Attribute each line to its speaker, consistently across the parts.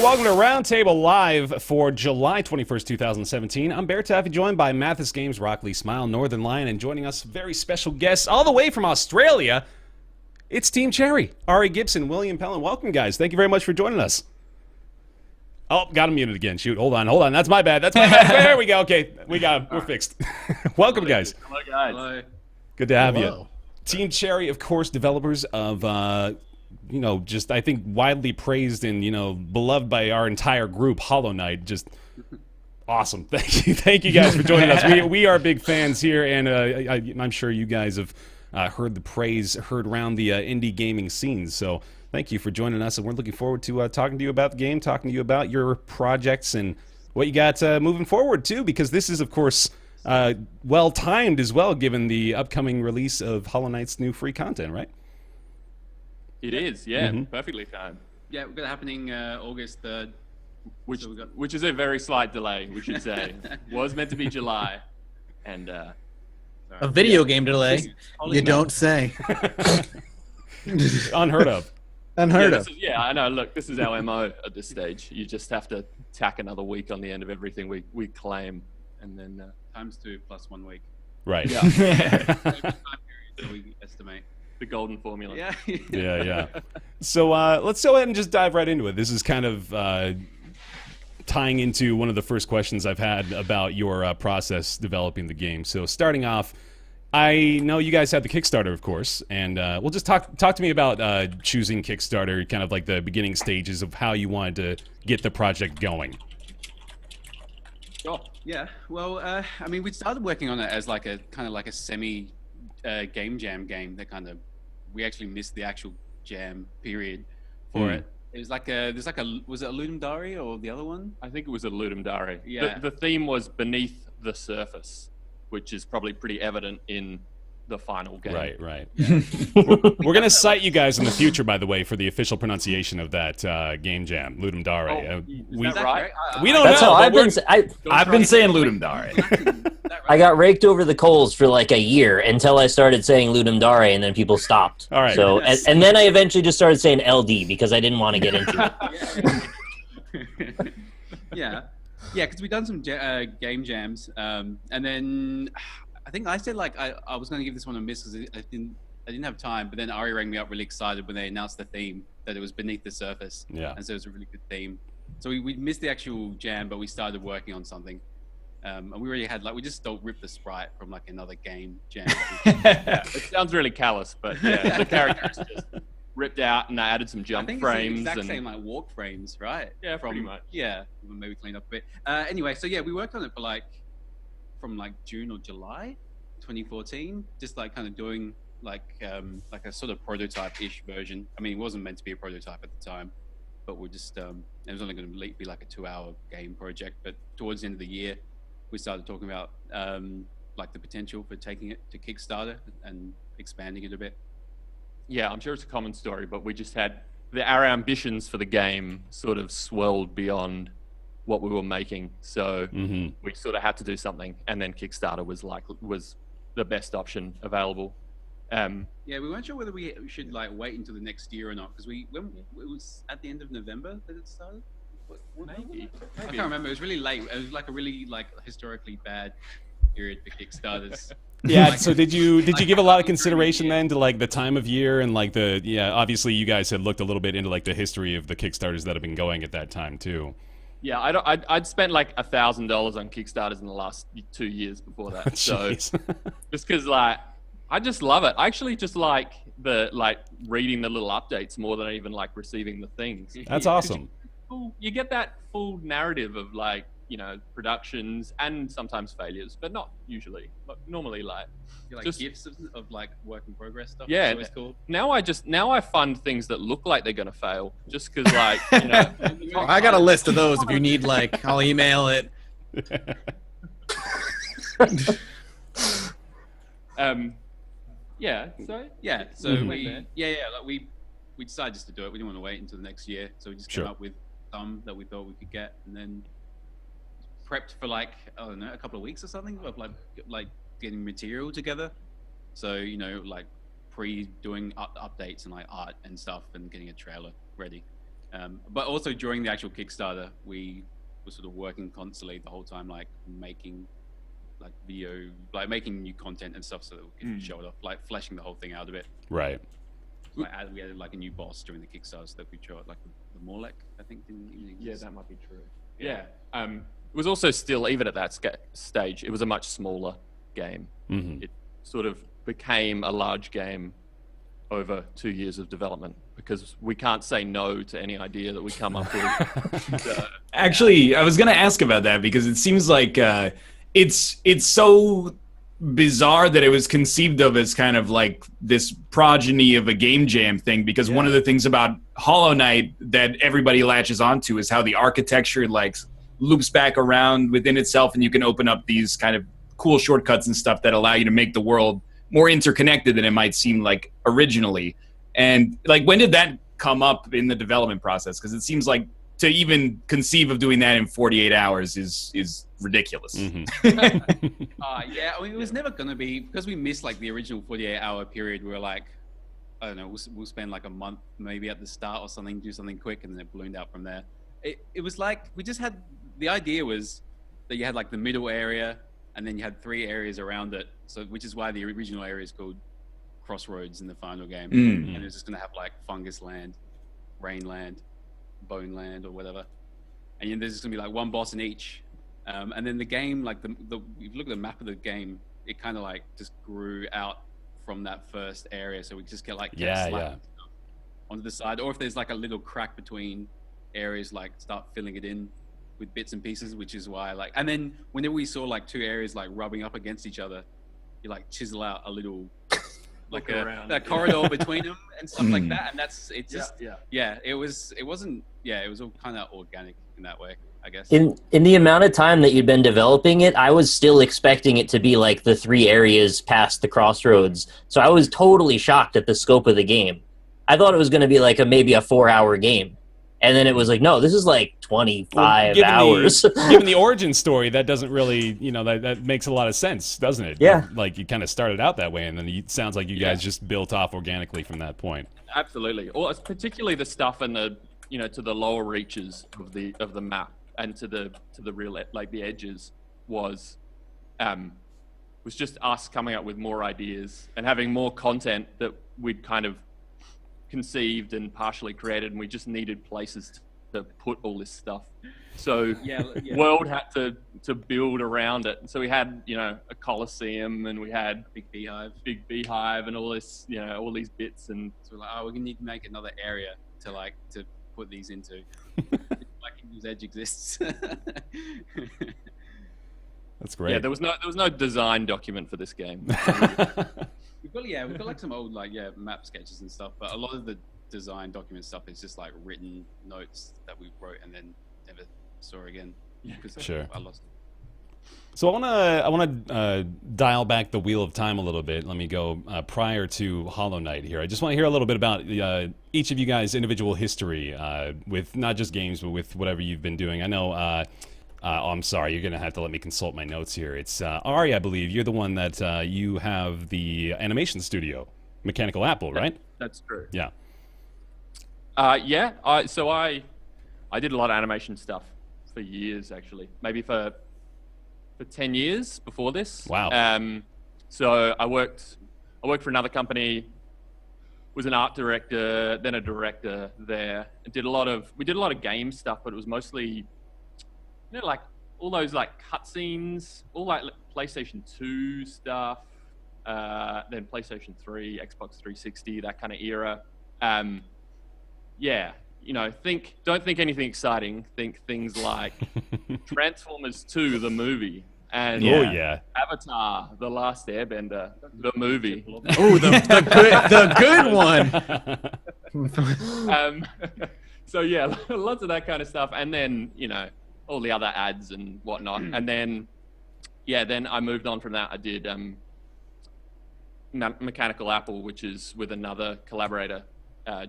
Speaker 1: welcome to Roundtable Live for July 21st, 2017. I'm Bear Taffy, joined by Mathis Games, Rockley Smile, Northern Lion, and joining us, very special guests all the way from Australia, it's Team Cherry. Ari Gibson, William Pellin. Welcome, guys. Thank you very much for joining us. Oh, got him muted again. Shoot, hold on. That's my bad. There we go. Okay, we're fixed. Welcome, guys.
Speaker 2: Hello, guys.
Speaker 3: Hello.
Speaker 1: Good to have you. Team Cherry, of course, developers of, just I think widely praised and, beloved by our entire group, Hollow Knight. Just awesome. Thank you guys for joining us. We are big fans here, and I'm sure you guys have heard the praise heard around the indie gaming scenes. So thank you for joining us, and we're looking forward to talking to you about the game, talking to you about your projects and what you got moving forward too, because this is, of course, well timed as well, given the upcoming release of Hollow Knight's new free content, right?
Speaker 2: It is, yeah, perfectly timed.
Speaker 3: Yeah, we've got it happening August 3rd.
Speaker 2: Which is a very slight delay, we should say. Was meant to be July, and
Speaker 4: a video game delay. You don't say.
Speaker 1: Unheard of.
Speaker 4: Unheard of.
Speaker 2: Yeah, I know. Look, this is our MO at this stage. You just have to tack another week on the end of everything we claim, and then
Speaker 3: Times 2 plus 1 week.
Speaker 1: Right.
Speaker 2: Yeah.
Speaker 3: Time period that we estimate.
Speaker 2: The golden formula.
Speaker 3: Yeah.
Speaker 1: Yeah. So let's go ahead and just dive right into it. This is kind of tying into one of the first questions I've had about your process developing the game. So starting off, I know you guys had the Kickstarter, of course, and we'll just talk to me about choosing Kickstarter, kind of like the beginning stages of how you wanted to get the project going.
Speaker 2: Sure.
Speaker 3: Yeah. Well, I mean, we started working on it as like a kind of like a semi game jam game that kind of we actually missed the actual jam period for it. It was like was it a Ludum Dare or the other one?
Speaker 2: I think it was a Ludum Dare.
Speaker 3: Yeah.
Speaker 2: The theme was beneath the surface, which is probably pretty evident in the final game.
Speaker 1: Right. Yeah. We're going to cite you guys in the future, by the way, for the official pronunciation of that game jam, Ludum Dare.
Speaker 2: Is that right?
Speaker 1: We don't
Speaker 5: That's
Speaker 1: know.
Speaker 5: how I've been saying Ludum Dare. I got raked over the coals for like a year until I started saying Ludum Dare, and then people stopped.
Speaker 1: All right.
Speaker 5: So, and then I eventually just started saying LD because I didn't want to get into it.
Speaker 3: Yeah, because we've done some game jams, and then I think I said like I was going to give this one a miss because I didn't have time. But then Ari rang me up really excited when they announced the theme that it was beneath the surface.
Speaker 1: Yeah.
Speaker 3: And so it was a really good theme. So we missed the actual jam, but we started working on something. And we already had we just don't rip the sprite from like another game jam.
Speaker 2: It sounds really callous, but yeah, the characters just ripped out and they added some jump frames.
Speaker 3: It's the exact same like walk frames, right?
Speaker 2: Yeah, pretty much.
Speaker 3: Yeah, maybe clean up a bit. Anyway, so yeah, we worked on it for from June or July 2014, just like kind of doing like a sort of prototype-ish version. I mean, it wasn't meant to be a prototype at the time, but we're just it was only going to be like a 2-hour game project. But towards the end of the year, we started talking about like the potential for taking it to Kickstarter and expanding it a bit.
Speaker 2: Yeah, I'm sure it's a common story, but we just had our ambitions for the game sort of swelled beyond what we were making, so we sort of had to do something, and then Kickstarter was the best option available.
Speaker 3: Yeah, we weren't sure whether we should wait until the next year or not, because it was at the end of November that it started.
Speaker 2: Maybe.
Speaker 3: I can't remember. It was really late. It was like a really historically bad period for Kickstarters.
Speaker 1: Yeah. So did you give a lot of consideration then to the time of year and obviously you guys had looked a little bit into the history of the Kickstarters that have been going at that time too.
Speaker 2: Yeah, I'd spent $1,000 on Kickstarters in the last 2 years before that. So just because I just love it. I actually just like reading the little updates more than even receiving the things.
Speaker 1: That's awesome.
Speaker 2: You get that full narrative of productions and sometimes failures, but not usually. Normally
Speaker 3: just gifts of work in progress stuff.
Speaker 2: Yeah,
Speaker 3: it's cool.
Speaker 2: Now I fund things that look like they're gonna fail, just because
Speaker 4: I got a list of those. If you need, I'll email it.
Speaker 3: Yeah. So we decided just to do it. We didn't want to wait until the next year, so we just came up with some that we thought we could get, and then prepped for I don't know, a couple of weeks or something of getting material together. So pre-doing updates and art and stuff, and getting a trailer ready. But also during the actual Kickstarter, we were sort of working constantly the whole time, like making like video, like making new content and stuff so that we can show it off, like fleshing the whole thing out a bit.
Speaker 1: Right.
Speaker 3: Like, we added like a new boss during the Kickstarter so that we show it, like the Morlek, I think.
Speaker 2: Yeah, that might be true. Yeah. It was also still, even at that stage, it was a much smaller game. It sort of became a large game over 2 years of development because we can't say no to any idea that we come up with.
Speaker 6: Actually, I was going to ask about that because it seems like it's so bizarre that it was conceived of as kind of like this progeny of a game jam thing, because one of the things about Hollow Knight that everybody latches onto is how the architecture like loops back around within itself, and you can open up these kind of cool shortcuts and stuff that allow you to make the world more interconnected than it might seem like originally. And like, when did that come up in the development process? Because it seems like to even conceive of doing that in 48 hours is ridiculous.
Speaker 3: Yeah, I mean, it was never going to be, because we missed like the original 48-hour period. We were like, I don't know, we'll spend like a month maybe at the start or something, do something quick, and then it ballooned out from there. It was like, we just had, the idea was that you had like the middle area, and then you had 3 areas around it. So, which is why the original area is called Crossroads in the final game. And it was just going to have like Fungus Land, Rain Land, Bone Land, or whatever. And there's just going to be like one boss in each. And then the game, like if you look at the map of the game, it kind of like just grew out from that first area. So we just get like stuff onto the side. Or if there's like a little crack between areas, like start filling it in with bits and pieces, which is why like, and then whenever we saw like 2 areas like rubbing up against each other, you like chisel out a little like a corridor between them and stuff like that. And that's, it just, it was all kind of organic in that way, I guess.
Speaker 5: In the amount of time that you'd been developing it, I was still expecting it to be like the 3 areas past the crossroads. So I was totally shocked at the scope of the game. I thought it was going to be like maybe a 4-hour game. And then it was like, no, this is like 25 hours.
Speaker 1: Given the origin story, that doesn't really, that makes a lot of sense, doesn't it?
Speaker 5: Yeah.
Speaker 1: Like you kind of started out that way, and then it sounds like you guys just built off organically from that point.
Speaker 2: Absolutely. Or particularly the stuff in the, to the lower reaches of the map and to the real, like the edges was just us coming up with more ideas and having more content that we'd kind of conceived and partially created, and we just needed places to put all this stuff. So World had to build around it. So we had, a Colosseum, and we had big beehive and all this, all these bits, and
Speaker 3: so we're like, we're gonna need to make another area to put these into. Like Eagle's Edge exists.
Speaker 1: That's great.
Speaker 2: Yeah, there was no design document for this game.
Speaker 3: We've got like some old map sketches and stuff, but a lot of the design document stuff is just like written notes that we wrote and then never saw again.
Speaker 1: Sure.
Speaker 3: I lost it.
Speaker 1: So I want to dial back the wheel of time a little bit. Let me go prior to Hollow Knight here. I just want to hear a little bit about each of you guys' individual history with not just games, but with whatever you've been doing. I know. I'm sorry, you're going to have to let me consult my notes here. It's Ari, I believe. You're the one that you have the animation studio, Mechanical Apple, right?
Speaker 2: That's true.
Speaker 1: Yeah.
Speaker 2: So I did a lot of animation stuff for years, actually. Maybe for 10 years before this.
Speaker 1: Wow.
Speaker 2: So I worked for another company, was an art director, then a director there, and we did a lot of game stuff, but it was mostly, like all those like cutscenes, all like PlayStation 2 stuff, then PlayStation 3, Xbox 360, that kind of era. Don't think anything exciting. Think things like Transformers 2, the movie, and Avatar, The Last Airbender, the movie.
Speaker 4: Oh, the good one.
Speaker 2: So yeah, lots of that kind of stuff, and then all the other ads and whatnot. And then, then I moved on from that. I did Mechanical Apple, which is with another collaborator,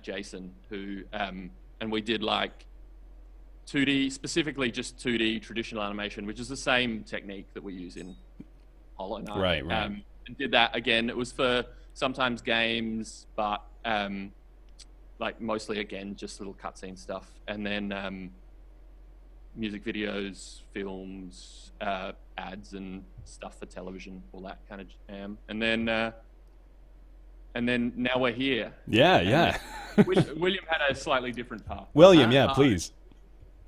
Speaker 2: Jason, who, and we did like 2D, specifically just 2D traditional animation, which is the same technique that we use in Hollow Knight.
Speaker 1: Right.
Speaker 2: And did that again. It was for sometimes games, but like mostly again just little cutscene stuff, and then music videos, films, ads, and stuff for television, all that kind of jam. And then now we're here.
Speaker 1: Yeah.
Speaker 2: William had a slightly different path.
Speaker 1: William, please.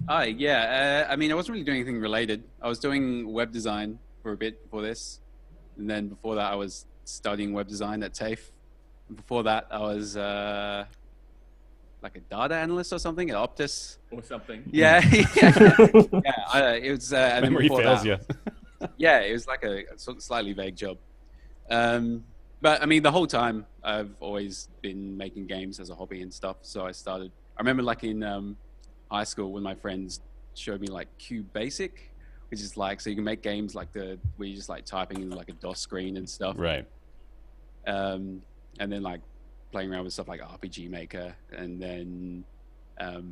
Speaker 3: I mean, I wasn't really doing anything related. I was doing web design for a bit before this, and then before that, I was studying web design at TAFE. And before that, I was like a data analyst or something at Optus.
Speaker 2: Or something.
Speaker 3: Yeah, it was. And then
Speaker 1: Memory
Speaker 3: before
Speaker 1: fails
Speaker 3: that,
Speaker 1: you.
Speaker 3: yeah, it was like a sort of slightly vague job. But I mean, the whole time I've always been making games as a hobby and stuff. So I remember like in high school when my friends showed me like Cube Basic, which is like, so you can make games like where you just like typing in like a DOS screen and stuff.
Speaker 1: Right.
Speaker 3: And then like playing around with stuff like RPG Maker. And then I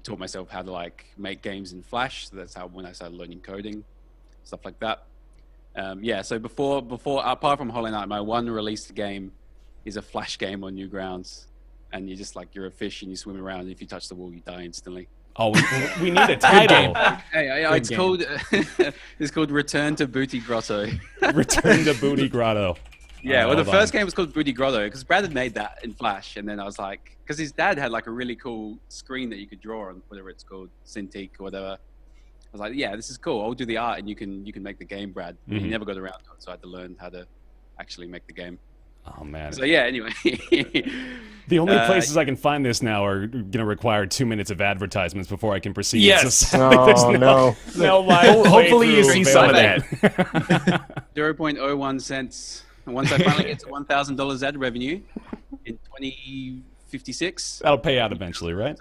Speaker 3: taught myself how to like make games in Flash. So that's when I started learning coding, stuff like that. So before apart from Hollow Knight, my one released game is a Flash game on Newgrounds, and you're a fish and you swim around, and if you touch the wall you die instantly.
Speaker 1: Oh, we need a title.
Speaker 3: It's called it's called Return to Booty Grotto.
Speaker 1: Return to Booty Grotto.
Speaker 3: Yeah, well, the first game was called Booty Grotto because Brad had made that in Flash, and then I was like, because his dad had like a really cool screen that you could draw on, whatever it's called, Cintiq or whatever. I was like, yeah, this is cool. I'll do the art, and you can make the game, Brad.
Speaker 1: Mm-hmm.
Speaker 3: He never got around to it, so I had to learn how to actually make the game.
Speaker 1: Oh man.
Speaker 3: So yeah, anyway.
Speaker 1: The only places I can find this now are going to require 2 minutes of advertisements before I can proceed.
Speaker 6: Yes.
Speaker 1: So there's no live
Speaker 6: Hopefully you
Speaker 1: playthrough
Speaker 6: see some of
Speaker 1: available.
Speaker 6: that.
Speaker 3: 0.01 cents. And once I finally get to $1,000 ad revenue in 2056,
Speaker 1: That'll pay out eventually, right?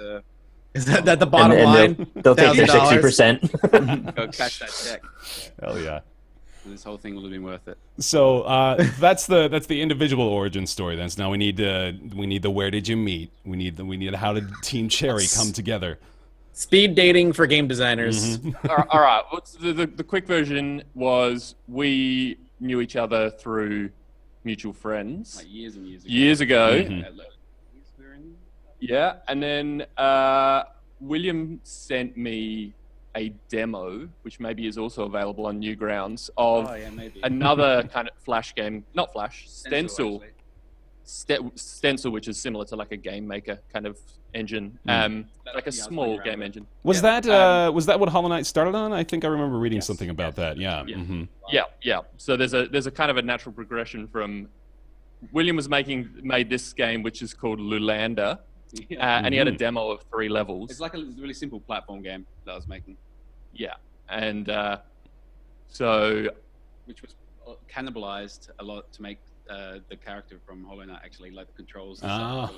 Speaker 4: Is that the bottom line?
Speaker 5: They'll take their
Speaker 4: $1,000?
Speaker 5: 60%.
Speaker 3: go cash that check.
Speaker 1: Hell yeah.
Speaker 3: This whole thing will have been worth it.
Speaker 1: So that's the individual origin story. Then so now we need the where did you meet? We need how did Team Cherry come together?
Speaker 4: Speed dating for game designers.
Speaker 1: Mm-hmm.
Speaker 2: All right. What's the quick version was we knew each other through mutual friends
Speaker 3: Like years and years ago.
Speaker 2: years ago.
Speaker 1: Mhm.
Speaker 2: Yeah, and then William sent me a demo, which maybe is also available on Newgrounds, of
Speaker 3: maybe.
Speaker 2: another kind of Flash game, not Flash, Stencil,
Speaker 3: actually.
Speaker 2: Stencil, which is similar to like a game maker kind of engine, like a small game engine.
Speaker 1: Was that what Hollow Knight started on? I think I remember reading
Speaker 3: Yes.
Speaker 1: something about that. Yeah.
Speaker 2: Yeah.
Speaker 1: Mm-hmm.
Speaker 2: Yeah. So there's a kind of a natural progression from William was made this game, which is called Lulander. And he had a demo of 3 levels.
Speaker 3: It's like a really simple platform game that I was making.
Speaker 2: Yeah, and so
Speaker 3: Which was cannibalized a lot to make the character from Hollow Knight actually, like the controls and stuff.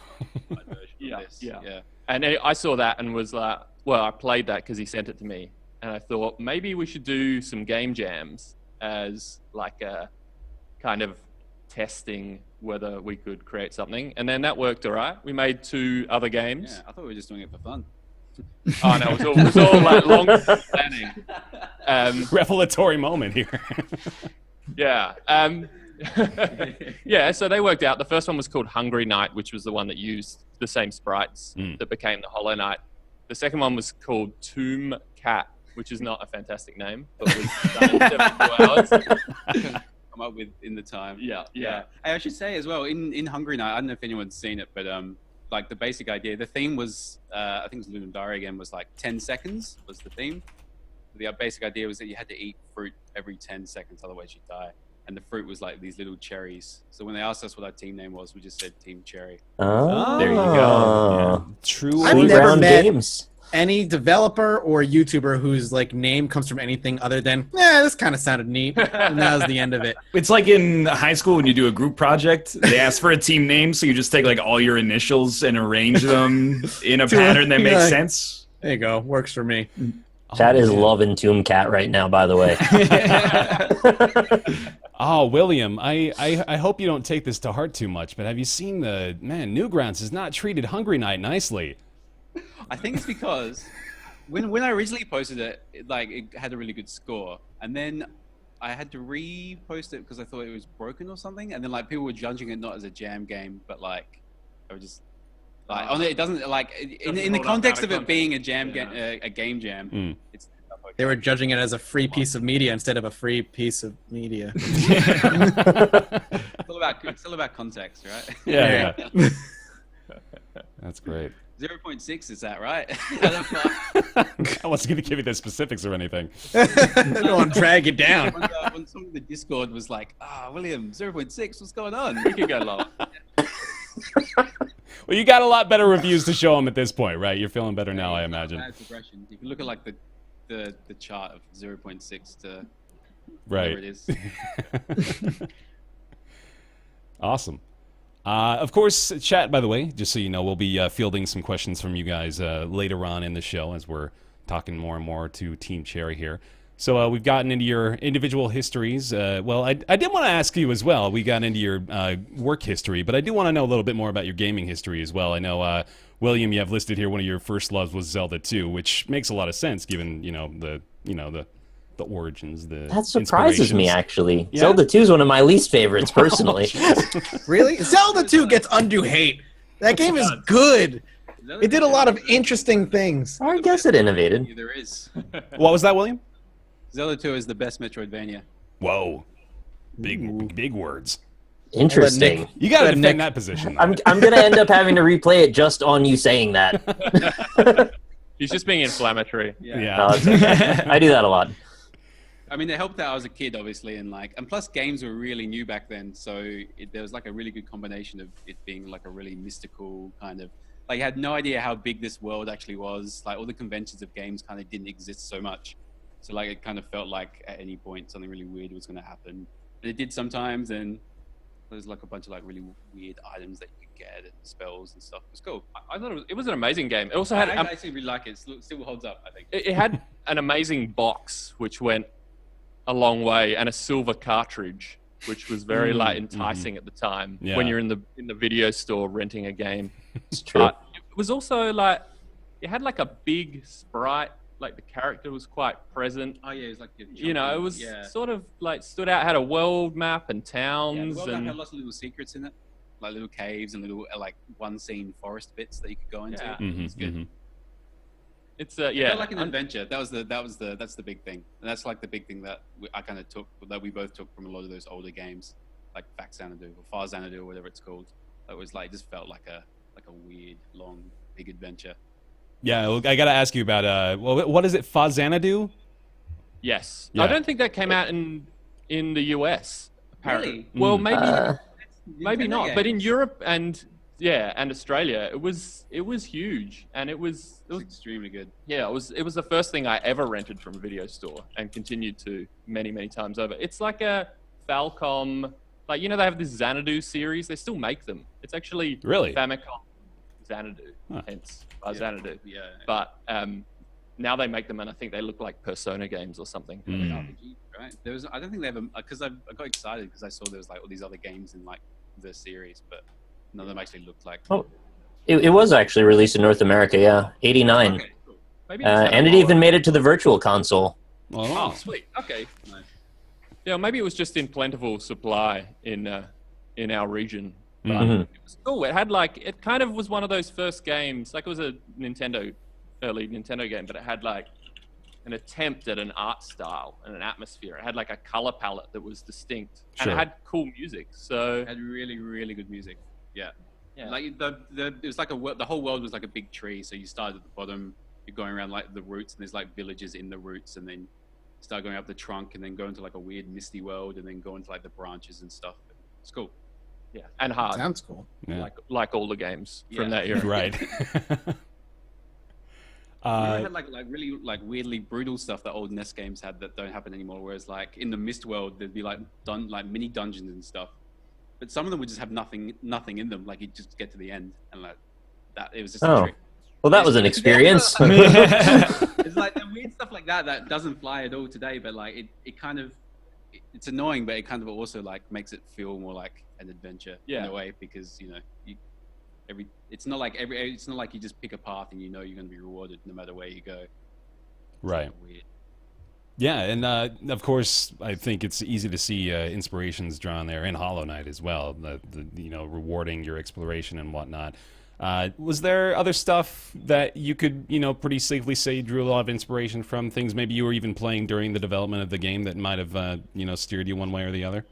Speaker 3: Like version of this.
Speaker 2: yeah. And I saw that and was like, well, I played that because he sent it to me, and I thought maybe we should do some game jams as like a kind of testing whether we could create something, and then that worked all right. We made 2 other games.
Speaker 3: Yeah, I thought we were just doing it for fun.
Speaker 2: Oh no, it was all like long planning.
Speaker 1: Revelatory moment here.
Speaker 2: Yeah. Yeah, so they worked out. The first one was called Hungry Night, which was the one that used the same sprites that became the Hollow Knight. The second one was called Tomb Cat, which is not a fantastic name, but was done in 72 hours.
Speaker 3: Come up with in the time.
Speaker 2: Yeah.
Speaker 3: Hey, I should say as well, in Hungry Night, I don't know if anyone's seen it, but like the basic idea, the theme was, I think it was Lunandari again, was like 10 seconds was the theme. The basic idea was that you had to eat fruit every 10 seconds, otherwise you'd die. And the fruit was like these little cherries. So when they asked us what our team name was, we just said Team Cherry.
Speaker 5: Oh,
Speaker 1: There you go. True.
Speaker 4: I've
Speaker 5: Sweet
Speaker 4: never
Speaker 5: round
Speaker 4: met-
Speaker 5: games.
Speaker 4: Any developer or YouTuber whose like name comes from anything other than, this kind of sounded neat. And that was the end of it.
Speaker 6: It's like in high school when you do a group project, they ask for a team name, so you just take like all your initials and arrange them in a pattern that makes sense.
Speaker 4: There you go. Works for me.
Speaker 5: Chat is loving Tomb Cat right now, by the way.
Speaker 1: Oh, William, I hope you don't take this to heart too much, but have you seen Newgrounds has not treated Hungry Night nicely.
Speaker 3: I think it's because when I originally posted it, it had a really good score. And then I had to repost it because I thought it was broken or something. And then like people were judging it not as a jam game, but like they were just Like, it doesn't like in the
Speaker 2: hold up
Speaker 3: context
Speaker 2: out
Speaker 3: of
Speaker 2: of
Speaker 3: it being a
Speaker 2: context.
Speaker 3: a game jam. It's
Speaker 4: They were judging it as a free piece of media instead of a free piece of media.
Speaker 3: it's all about context, right?
Speaker 1: Yeah. That's great.
Speaker 3: 0.6 is that right?
Speaker 1: I wasn't going to give you the specifics or anything.
Speaker 4: I don't want to drag it down.
Speaker 3: When someone in the Discord was like, William, 0.6, what's going on?
Speaker 2: We could go lower.
Speaker 1: Well, you got a lot better reviews to show them at this point, right? You're feeling better now, I imagine.
Speaker 3: Bad progression. If you look at like the chart of 0.6 to
Speaker 1: Right.
Speaker 3: whatever it is.
Speaker 1: Awesome. Of course, chat, by the way, just so you know, we'll be fielding some questions from you guys later on in the show as we're talking more and more to Team Cherry here. So we've gotten into your individual histories. Well, I did want to ask you as well. We got into your work history, but I do want to know a little bit more about your gaming history as well. I know, William, you have listed here one of your first loves was Zelda 2, which makes a lot of sense given the origins.
Speaker 5: That surprises me,
Speaker 1: inspirations.
Speaker 5: actually.
Speaker 1: Yeah?
Speaker 5: Zelda 2 is one of my least favorites, personally.
Speaker 4: Really? Zelda 2 gets undue hate. That game is good. It did a lot of interesting things.
Speaker 5: I guess it innovated.
Speaker 3: There is.
Speaker 1: What was that, William?
Speaker 3: Zelda 2 is the best Metroidvania.
Speaker 1: Whoa, big words.
Speaker 5: Interesting.
Speaker 1: You got to defend
Speaker 4: Nick.
Speaker 1: that position.
Speaker 5: I'm going to end up having to replay it just on you saying that.
Speaker 2: He's just being inflammatory.
Speaker 1: Yeah.
Speaker 5: No, it's okay. I do that a lot.
Speaker 3: I mean, it helped that I was a kid, obviously, and plus games were really new back then, so there was like a really good combination of it being like a really mystical kind of, like, you had no idea how big this world actually was. Like, all the conventions of games kind of didn't exist so much, so like it kind of felt like at any point something really weird was going to happen, and it did sometimes. And there's like a bunch of like really weird items that you could get and spells and stuff. It was cool.
Speaker 2: I thought it was an amazing game. It also had
Speaker 3: I actually really like it. It still holds up, I think.
Speaker 2: it had an amazing box which went a long way, and a silver cartridge which was very like enticing at the time when you're in the video store renting a game.
Speaker 5: It's true.
Speaker 2: But it was also like it had like a big sprite, like the character was quite present.
Speaker 3: Oh yeah, it was like
Speaker 2: It was sort of like stood out. Had a world map and towns,
Speaker 3: the world
Speaker 2: and
Speaker 3: had lots of little secrets in it, like little caves and little like one scene forest bits that you could go into.
Speaker 2: Yeah.
Speaker 3: It's good.
Speaker 2: It's
Speaker 3: It felt like an adventure. That's the big thing, and that's like the big thing that I kind of took, that we both took from a lot of those older games, like Fax Xanadu or Far Xanadu or whatever it's called. It was like, just felt like a weird, long, big adventure.
Speaker 1: Yeah, I got to ask you about what is it, Fazanadu?
Speaker 2: Yes,
Speaker 1: Yeah.
Speaker 2: I don't think that came out in the US. Apparently,
Speaker 3: Really?
Speaker 2: well, maybe
Speaker 3: Nintendo
Speaker 2: not. But in
Speaker 3: games.
Speaker 2: Europe and Australia, it was huge, and it was
Speaker 3: extremely good.
Speaker 2: yeah, it was the first thing I ever rented from a video store, and continued to many times over. It's like a Falcom, like they have this Xanadu series. They still make them. It's actually
Speaker 1: Really?
Speaker 2: Famicom Xanadu,
Speaker 1: Huh.
Speaker 2: hence Xanadu.
Speaker 3: Yeah.
Speaker 2: But now they make them, and I think they look like Persona games or something.
Speaker 3: RPG, right? I don't think they have because I got excited because I saw there was like all these other games in like the series, but none of them actually looked like.
Speaker 5: Oh, it was actually released in North America, yeah. 89.
Speaker 3: Okay, cool.
Speaker 2: Maybe it's
Speaker 5: And it even made it to the virtual console.
Speaker 2: Oh, sweet. Okay.
Speaker 3: Nice.
Speaker 2: Yeah, maybe it was just in plentiful supply in our region. But
Speaker 5: Mhm.
Speaker 2: it was cool. It had it kind of was one of those first games. Like, it was a early Nintendo game, but it had like an attempt at an art style and an atmosphere. It had like a color palette that was distinct, and it
Speaker 1: Sure.
Speaker 2: had cool music. So
Speaker 3: It had really, really good music. Yeah.
Speaker 2: yeah.
Speaker 3: Like it was like the whole world was like a big tree. So you started at the bottom, you're going around like the roots, and there's like villages in the roots, and then you start going up the trunk, and then go into like a weird misty world, and then go into like the branches and stuff. It's cool.
Speaker 2: yeah, and hard,
Speaker 4: Sounds cool.
Speaker 1: Yeah.
Speaker 2: like all the games from
Speaker 3: Yeah.
Speaker 2: that era.
Speaker 1: Right.
Speaker 3: We had like really like weirdly brutal stuff that old NES games had that don't happen anymore. Whereas like in the Mist world, there'd be like mini dungeons and stuff, but some of them would just have nothing in them. Like, you'd just get to the end, and like that, it was just a
Speaker 5: Oh.
Speaker 3: trick.
Speaker 5: Well, that was an experience.
Speaker 3: It's like the weird stuff like that doesn't fly at all today, but like it kind of it's annoying, but it kind of also like makes it feel more like an adventure in
Speaker 2: Yeah.
Speaker 3: a way, because it's not like you just pick a path and you're going to be rewarded no matter where you go. It's
Speaker 1: Right.
Speaker 3: weird.
Speaker 1: Yeah, and of course, I think it's easy to see inspirations drawn there in Hollow Knight as well. The rewarding your exploration and whatnot. Was there other stuff that you could, pretty safely say drew a lot of inspiration from things maybe you were even playing during the development of the game that might have, steered you one way or the other?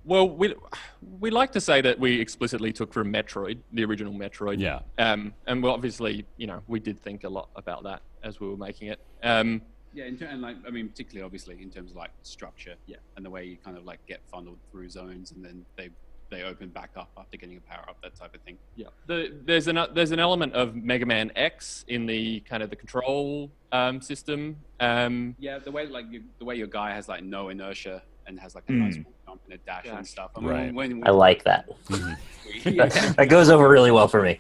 Speaker 2: Well, we like to say that we explicitly took from Metroid, the original Metroid.
Speaker 1: Yeah.
Speaker 2: And well, obviously, we did think a lot about that as we were making it.
Speaker 3: Yeah, particularly obviously in terms of like structure, and the way you kind of like get funneled through zones, and then they open back up after getting a power up, that type of thing.
Speaker 2: Yeah, there's an element of Mega Man X in the kind of the control system.
Speaker 3: Yeah, the way your guy has like no inertia and has like a nice jump and a dash and stuff. I mean,
Speaker 1: Right.
Speaker 5: I like that.
Speaker 3: Yeah.
Speaker 5: That goes over really well for me.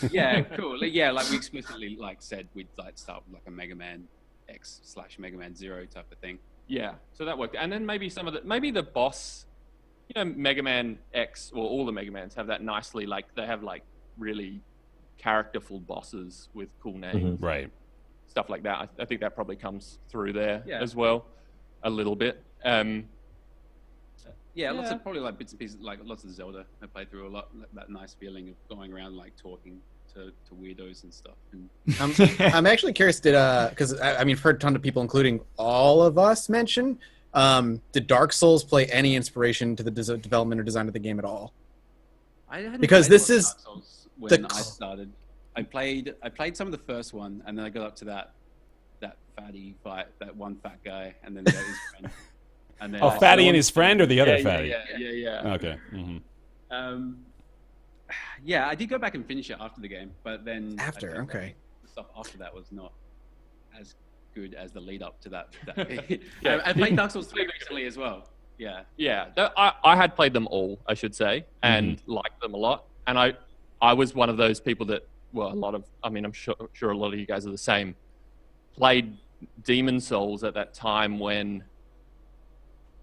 Speaker 3: Yeah, cool. Yeah, like we explicitly like said we'd like start with like a Mega Man X / Mega Man Zero type of thing.
Speaker 2: Yeah, so that worked. And then maybe maybe the boss, Mega Man X or all the Mega Mans have that nicely, like they have like really characterful bosses with cool names.
Speaker 1: Right.
Speaker 2: Stuff like that. I think that probably comes through there
Speaker 3: Yeah.
Speaker 2: as well, a little bit.
Speaker 3: Yeah, lots of probably like bits and pieces, like lots of Zelda. I played through a lot. That nice feeling of going around like talking to weirdos and stuff. And
Speaker 4: I'm actually curious, because I've heard a ton of people, including all of us, mention, did Dark Souls play any inspiration to the development or design of the game at all?
Speaker 3: I hadn't
Speaker 4: Because
Speaker 3: played
Speaker 4: this
Speaker 3: a lot of
Speaker 4: is
Speaker 3: Dark Souls when
Speaker 4: the
Speaker 3: I started. I played some of the first one, and then I got up to that fatty fight, that one fat guy, and then his friend. And then
Speaker 1: Fatty and his friend, or the other
Speaker 2: yeah,
Speaker 1: Fatty?
Speaker 2: Yeah.
Speaker 1: Okay. Mm-hmm.
Speaker 3: Yeah, I did go back and finish it after the game, but then
Speaker 4: After,
Speaker 3: I felt like
Speaker 4: okay.
Speaker 3: the stuff after that was not as good as the lead up to that.
Speaker 2: Yeah.
Speaker 3: I played Dark Souls 3 recently as well. Yeah.
Speaker 2: Yeah, I had played them all, I should say, and liked them a lot. And I was one of those people that, well, I'm sure a lot of you guys are the same, played Demon Souls at that time when,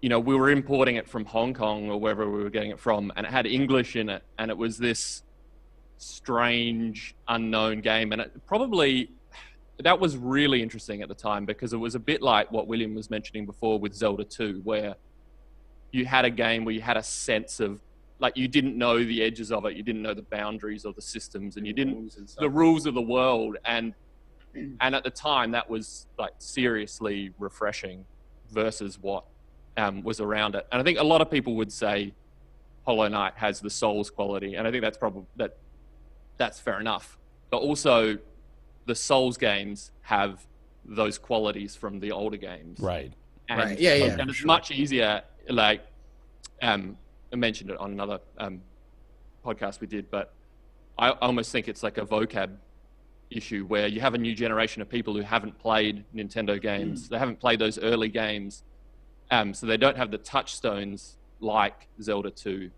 Speaker 2: we were importing it from Hong Kong or wherever we were getting it from, and it had English in it, and it was this strange, unknown game. And that was really interesting at the time, because it was a bit like what William was mentioning before with Zelda 2, where you had a game where you had a sense of, like, you didn't know the edges of it, you didn't know the boundaries of the systems, and you didn't the rules of the world, and at the time that was like seriously refreshing versus what was around it. And I think a lot of people would say Hollow Knight has the Souls quality, and I think that's probably that's fair enough. But also, the Souls games have those qualities from the older games,
Speaker 1: Right.
Speaker 2: And,
Speaker 4: Right. Yeah.
Speaker 2: and it's much easier. Like, I mentioned it on another podcast we did, but I almost think it's like a vocab issue where you have a new generation of people who haven't played Nintendo games. They haven't played those early games. So they don't have the touchstones like Zelda 2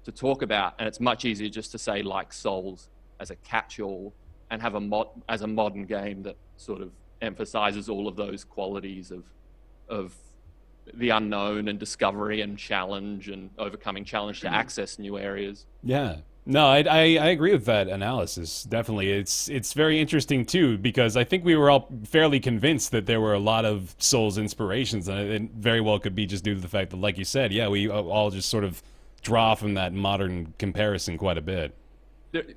Speaker 2: to talk about. And it's much easier just to say like Souls as a catch-all and have as a modern game that sort of emphasizes all of those qualities of the unknown and discovery and challenge and overcoming challenge to access new areas.
Speaker 1: Yeah. No, I agree with that analysis. Definitely. It's very interesting too, because I think we were all fairly convinced that there were a lot of Souls inspirations, and it very well could be just due to the fact that, like you said, we all just sort of draw from that modern comparison quite a bit.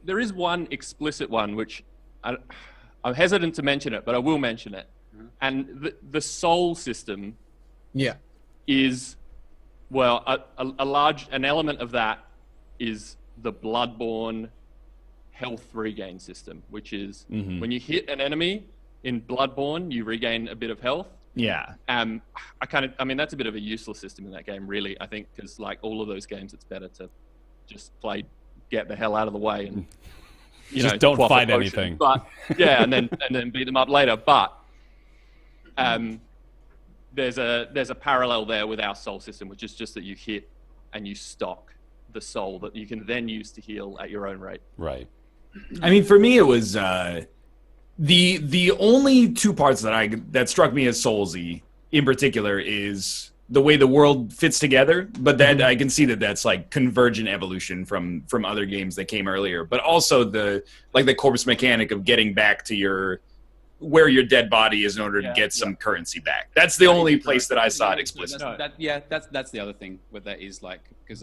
Speaker 2: There is one explicit one, which I'm hesitant to mention it, but I will mention it. And the soul system is, well, an element of that is the Bloodborne health regain system, which is when you hit an enemy in Bloodborne, you regain a bit of health.
Speaker 6: Yeah.
Speaker 2: That's a bit of a useless system in that game, really, I think, because like all of those games, it's better to just get the hell out of the way and
Speaker 1: just don't
Speaker 2: quaff a
Speaker 1: fight
Speaker 2: potion.
Speaker 1: anything.
Speaker 2: But yeah, and then beat them up later. But there's a parallel there with our soul system, which is just that you hit and you stock the soul that you can then use to heal at your own rate.
Speaker 1: Right.
Speaker 6: I mean, for me, it was the only two parts that struck me as Soulsy in particular is the way the world fits together. But then I can see that that's like convergent evolution from other games that came earlier. But also the corpse mechanic of getting back to where your dead body is in order to get some currency back. That's the only place that I saw it explicitly.
Speaker 3: That's the other thing with that is like, because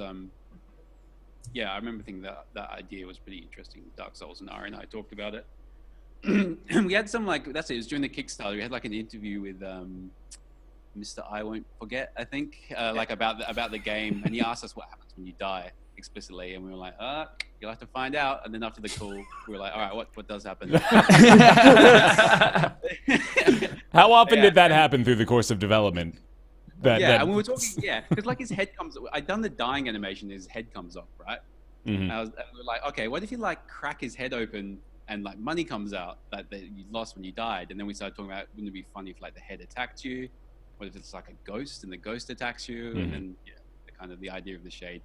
Speaker 3: yeah, I remember thinking that idea was pretty interesting. Dark Souls, and Ari and I talked about it. And we had some like, that's it was during the Kickstarter. We had like an interview with Mr. I Won't Forget, I think, like about the game, and he asked us what happens when you die explicitly, and we were like, you'll have to find out. And then after the call, we were like, all right, what does happen?
Speaker 1: How often did that happen through the course of development?
Speaker 3: And we were talking, because like his head comes. I'd done the dying animation. His head comes up, right?
Speaker 1: Mhm.
Speaker 3: And we were like, okay, what if you like crack his head open and like money comes out that you lost when you died? And then we started talking about, wouldn't it be funny if like the head attacked you? What if it's like a ghost and the ghost attacks you? And then the idea of the shade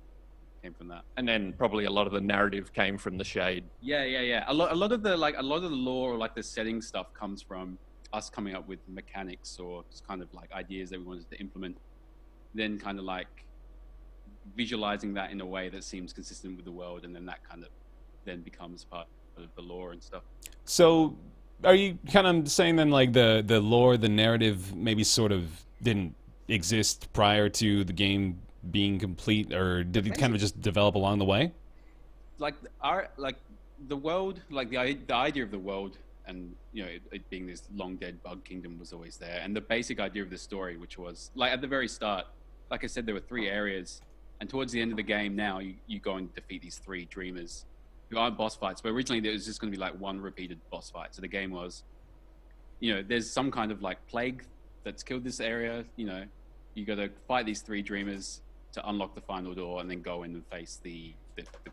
Speaker 3: came from that.
Speaker 2: And then probably a lot of the narrative came from the shade.
Speaker 3: Yeah. A lot of the lore or like the setting stuff comes from us coming up with mechanics or just kind of like ideas that we wanted to implement. Then kind of like visualizing that in a way that seems consistent with the world, and then that kind of then becomes part of the lore and stuff.
Speaker 1: So, are you kind of saying then like the lore, the narrative, maybe sort of didn't exist prior to the game being complete, or did it kind of just develop along the way?
Speaker 3: Like the world, like the idea of the world, and it being this long dead bug kingdom was always there, and the basic idea of the story, which was like at the very start, like I said, there were 3 areas, and towards the end of the game now you go and defeat these 3 dreamers who aren't boss fights, but originally there was just going to be like 1 repeated boss fight. So the game was, there's some kind of like plague that's killed this area. You got to fight these 3 dreamers to unlock the final door, and then go in and face the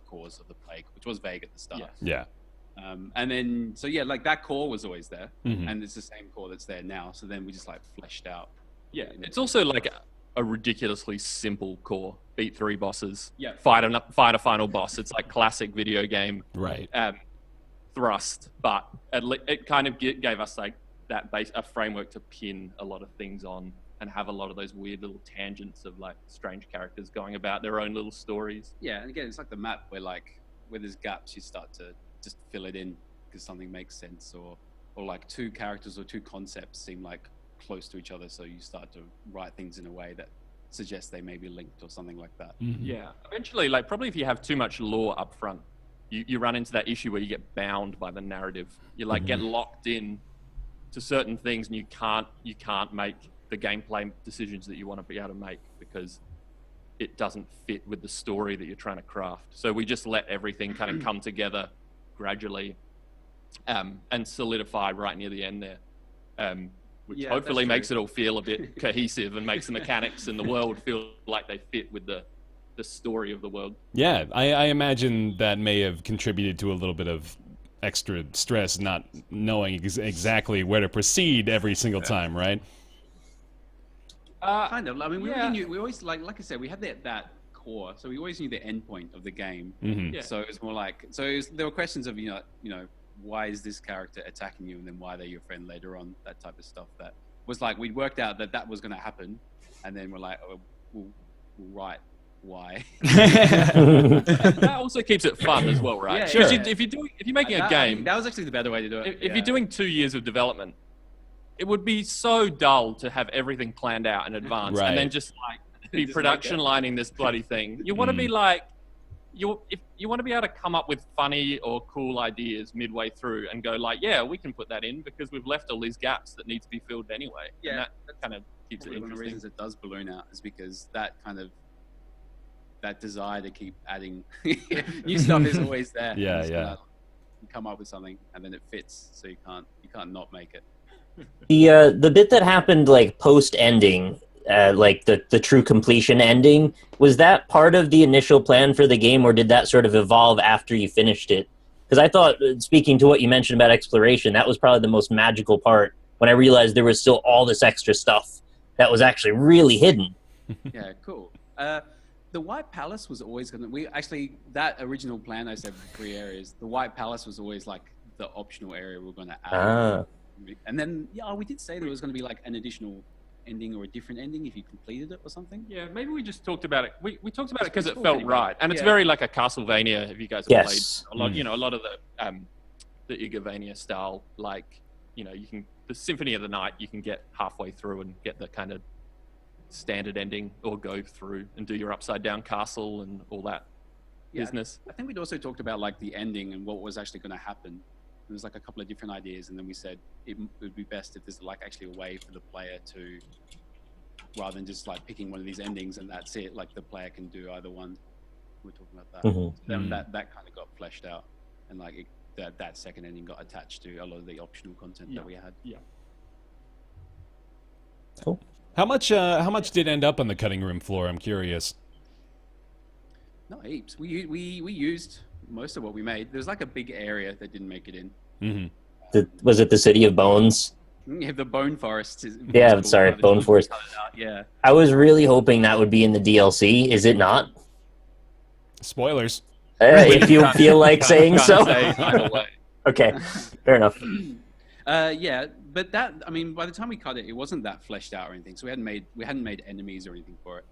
Speaker 3: cause of the plague, which was vague at the start.
Speaker 1: Yeah.
Speaker 3: And then, so yeah, like that core was always there,
Speaker 1: Mhm.
Speaker 3: and it's the same core that's there now. So then we just like fleshed out.
Speaker 2: Yeah, it's also like a ridiculously simple core. Beat 3 bosses.
Speaker 3: Yeah.
Speaker 2: Fight a final boss. It's like classic video game
Speaker 1: Right.
Speaker 2: thrust, but it kind of gave us like that a framework to pin a lot of things on, and have a lot of those weird little tangents of like strange characters going about their own little stories.
Speaker 3: Yeah, and again, it's like the map where there's gaps, you start to just fill it in because something makes sense, or like 2 characters or 2 concepts seem like close to each other, so you start to write things in a way that suggests they may be linked or something like that.
Speaker 1: Mhm.
Speaker 2: Yeah, eventually, like probably if you have too much lore up front, you run into that issue where you get bound by the narrative. You like get locked in to certain things, and you can't make the gameplay decisions that you want to be able to make because it doesn't fit with the story that you're trying to craft. So we just let everything kind of come together gradually, and solidify right near the end there, which hopefully makes it all feel a bit cohesive and makes the mechanics and the world feel like they fit with the story of the world.
Speaker 1: Yeah, I imagine that may have contributed to a little bit of extra stress, not knowing exactly where to proceed every single time, right?
Speaker 3: Kind of. I mean, we always like I said, we had that core, so we always knew the end point of the game.
Speaker 1: Mhm.
Speaker 2: Yeah.
Speaker 3: So it was more like, there were questions of why is this character attacking you, and then why they're your friend later on, that type of stuff. That was like we'd worked out that was going to happen, and then we're like, we'll write why.
Speaker 2: That also keeps it fun as well, right?
Speaker 3: Yeah,
Speaker 2: Because
Speaker 3: yeah.
Speaker 2: if you're making a game,
Speaker 3: that was actually the better way to do it.
Speaker 2: if you're doing 2 years of development, it would be so dull to have everything planned out in advance,
Speaker 1: Right.
Speaker 2: and then just like be
Speaker 3: Just
Speaker 2: production
Speaker 3: like
Speaker 2: lining this bloody thing. You want to be like, if you want to be able to come up with funny or cool ideas midway through and go like, yeah, we can put that in because we've left all these gaps that need to be filled anyway.
Speaker 3: Yeah.
Speaker 2: And that kind of keeps it
Speaker 3: Probably one of the
Speaker 2: interesting.
Speaker 3: reasons it does balloon out is because that desire to keep adding new stuff is always there.
Speaker 1: Yeah,
Speaker 3: You just
Speaker 1: yeah.
Speaker 3: gotta come up with something and then it fits, so you can't not make it.
Speaker 5: The bit that happened like post ending, like the true completion ending, was that part of the initial plan for the game, or did that sort of evolve after you finished it? Because I thought, speaking to what you mentioned about exploration, that was probably the most magical part, when I realized there was still all this extra stuff that was actually really hidden.
Speaker 3: Yeah, cool. The White Palace was always that original plan I said with 3 areas, the White Palace was always like the optional area we're going to add.
Speaker 5: Ah.
Speaker 3: And then, we did say there was going to be like an additional ending or a different ending if you completed it or something.
Speaker 2: Yeah, maybe we just talked about it. We talked about it because it
Speaker 3: cool
Speaker 2: felt
Speaker 3: anyway.
Speaker 2: right, and it's
Speaker 3: Yeah.
Speaker 2: very like a Castlevania. If you guys have
Speaker 5: Yes.
Speaker 2: played a lot, a lot of the Igavania style, like you can the Symphony of the Night, you can get halfway through and get the kind of standard ending, or go through and do your upside down castle and all that. business.
Speaker 3: I think we'd also talked about like the ending and what was actually going to happen. There was like a couple of different ideas, and then we said it would be best if there's like actually a way for the player to, rather than just like picking one of these endings and that's it, like the player can do either one. We were talking about that.
Speaker 5: Mhm.
Speaker 3: So then that kind of got fleshed out, and like that second ending got attached to a lot of the optional content that we had.
Speaker 2: Yeah.
Speaker 5: Cool.
Speaker 1: How much did end up on the cutting room floor? I'm curious.
Speaker 3: No heaps. We used most of what we made. There's like a big area that didn't make it in.
Speaker 1: Mm-hmm.
Speaker 5: Was it the City of Bones?
Speaker 3: Yeah, the Bone Forest.
Speaker 5: Yeah, sorry, Bone Forest.
Speaker 3: Yeah.
Speaker 5: I was really hoping that would be in the DLC. Is it not?
Speaker 1: Spoilers.
Speaker 5: If you feel like saying so.
Speaker 2: Say either way.
Speaker 5: Okay, fair enough.
Speaker 3: Yeah, but that, I mean, by the time we cut it, it wasn't that fleshed out or anything. So we hadn't made enemies or anything for it.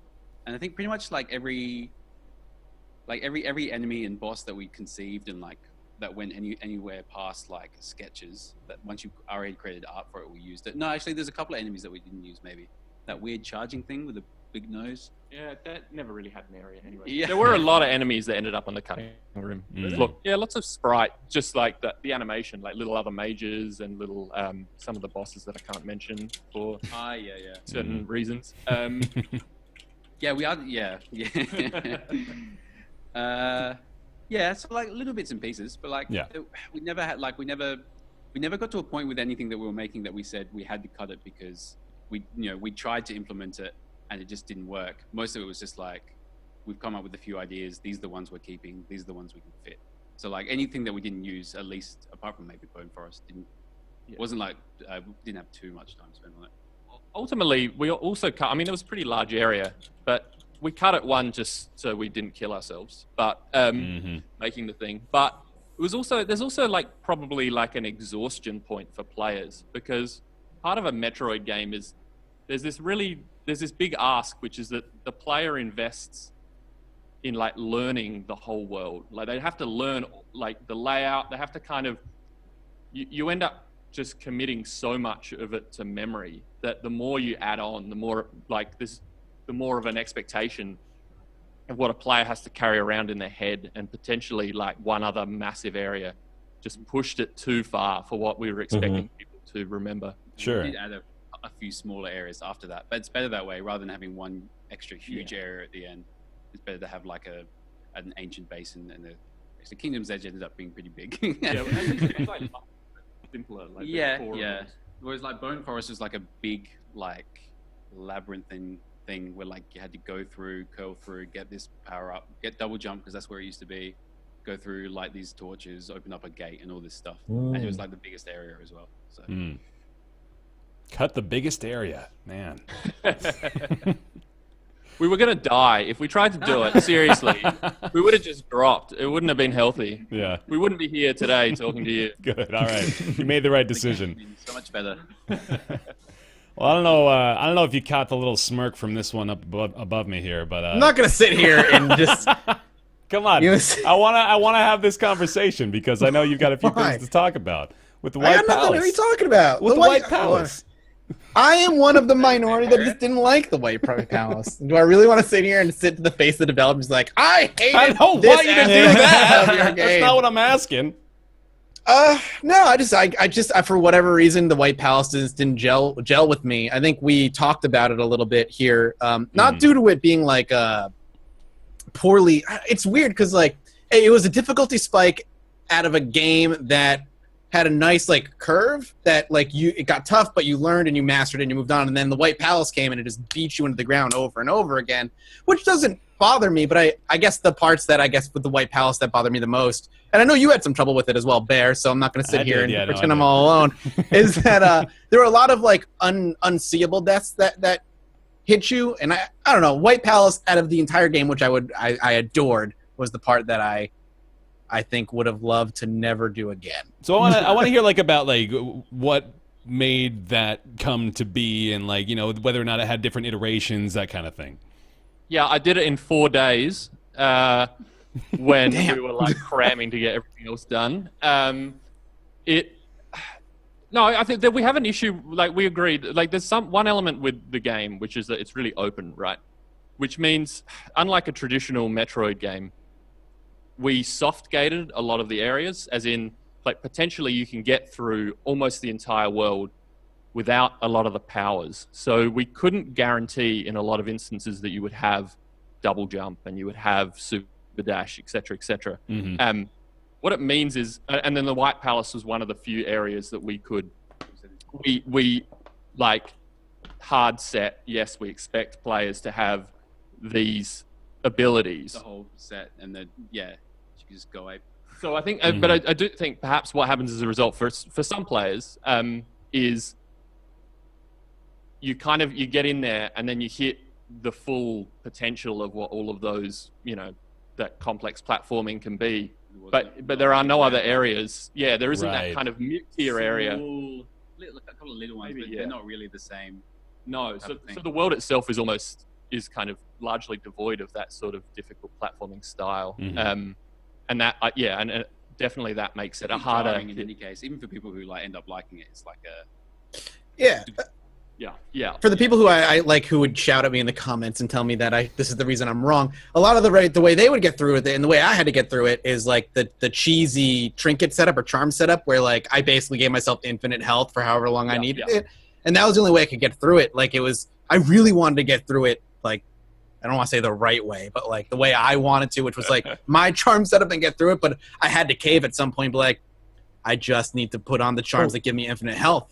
Speaker 3: And I think pretty much like every enemy and boss that we conceived and like that went anywhere past like sketches, that once you already created art for it, we used it. No, actually, there's a couple of enemies that we didn't use. Maybe that weird charging thing with a big nose.
Speaker 2: Yeah, that never really had an area anyway.
Speaker 3: Yeah.
Speaker 2: There were a lot of enemies that ended up on the cutting room.
Speaker 1: Mm.
Speaker 2: Look, yeah, lots of sprite, just like the animation, like little other mages and little some of the bosses that I can't mention for
Speaker 3: Yeah.
Speaker 2: certain reasons.
Speaker 3: Yeah, we are. Yeah. Yeah, so like little bits and pieces, but like we never got to a point with anything that we were making that we said we had to cut it because we tried to implement it and it just didn't work. Most of it was just like we've come up with a few ideas. These are the ones we're keeping. These are the ones we can fit. So like anything that we didn't use, at least apart from maybe Bone Forest, wasn't like didn't have too much time spent on it.
Speaker 2: Ultimately, we also cut. I mean, it was a pretty large area, but we cut it one just so we didn't kill ourselves. But making the thing, but there's also like probably like an exhaustion point for players, because part of a Metroid game is there's this big ask, which is that the player invests in like learning the whole world. Like they have to learn like the layout. They have to kind of you end up just committing so much of it to memory that the more you add on, the more of an expectation of what a player has to carry around in their head, and potentially like one other massive area just pushed it too far for what we were expecting people to remember.
Speaker 1: Sure.
Speaker 3: We did add a few smaller areas after that, but it's better that way rather than having one extra huge area at the end. It's better to have like an ancient basin, and the Kingdom's Edge ended up being pretty big.
Speaker 2: It's like simpler. Like
Speaker 3: yeah.
Speaker 2: rooms.
Speaker 3: Whereas like Bone Forest was like a big like labyrinthine thing where like you had to go through, curl through, get this power up, get double jump because that's where it used to be, go through, light these torches, open up a gate and all this stuff. And it was like the biggest area as well. So
Speaker 1: Cut the biggest area, man.
Speaker 2: We were gonna die if we tried to do it. Seriously, we would have just dropped. It wouldn't have been healthy.
Speaker 1: Yeah.
Speaker 2: We wouldn't be here today talking to you.
Speaker 1: Good. All right. You made the right decision.
Speaker 3: So much better.
Speaker 1: Well, I don't know if you caught the little smirk from this one up above me here, but
Speaker 4: I'm not gonna sit here and just.
Speaker 1: come on. I wanna have this conversation because I know you've got a few
Speaker 4: Why?
Speaker 1: things to talk about with the
Speaker 4: I
Speaker 1: White
Speaker 4: got nothing.
Speaker 1: Palace.
Speaker 4: What are you talking about?
Speaker 1: With the White Palace.
Speaker 4: I am one of the minority that just didn't like the White Palace. Do I really want to sit here and sit to the face of the developers like, I hate
Speaker 1: I don't want you to do that. That's not what I'm asking.
Speaker 4: No, I just for whatever reason the White Palace didn't gel with me. I think we talked about it a little bit here. Not due to it being like poorly. It's weird because like it was a difficulty spike out of a game that had a nice like curve that like it got tough, but you learned and you mastered it and you moved on. And then the White Palace came and it just beat you into the ground over and over again, which doesn't bother me. But I guess the parts that I guess with the White Palace that bother me the most, and I know you had some trouble with it as well, Bear. So I'm not going to sit here and pretend I'm all alone. Is that there were a lot of like unseeable deaths that hit you, and I don't know. White Palace out of the entire game, which I adored, was the part that I think would have loved to never do again.
Speaker 1: So I want to hear like about like what made that come to be, and like whether or not it had different iterations, that kind of thing.
Speaker 2: Yeah, I did it in 4 days when we were like cramming to get everything else done. No, I think that we have an issue. Like we agreed, like there's one element with the game, which is that it's really open, right? Which means, unlike a traditional Metroid game, we soft gated a lot of the areas, as in like potentially you can get through almost the entire world without a lot of the powers. So we couldn't guarantee in a lot of instances that you would have double jump and you would have super dash, etc., etc. What it means is, and then the White Palace was one of the few areas that we could, we like hard set. Yes, we expect players to have these abilities.
Speaker 3: The whole set, and then you can just go ape.
Speaker 2: So I think, but I do think perhaps what happens as a result for some players is you get in there and then you hit the full potential of what all of those, that complex platforming can be. But there are no other areas. Yeah, there isn't that kind of mid-tier area.
Speaker 3: A couple of little ones, but they're not really the same.
Speaker 2: No, so the world itself is kind of largely devoid of that sort of difficult platforming style. And that, and definitely that makes it a harder.
Speaker 3: In any case, even for people who end up liking it, it's like a.
Speaker 2: Yeah.
Speaker 4: For the people who I like, who would shout at me in the comments and tell me that this is the reason I'm wrong. A lot of the way they would get through it, and the way I had to get through it, is like the cheesy trinket setup or charm setup, where like I basically gave myself infinite health for however long I needed it, and that was the only way I could get through it. Like I really wanted to get through it, like I don't want to say the right way, but like the way I wanted to, which was like my charm setup and get through it. But I had to cave at some point, but like I just need to put on the charms that give me infinite health.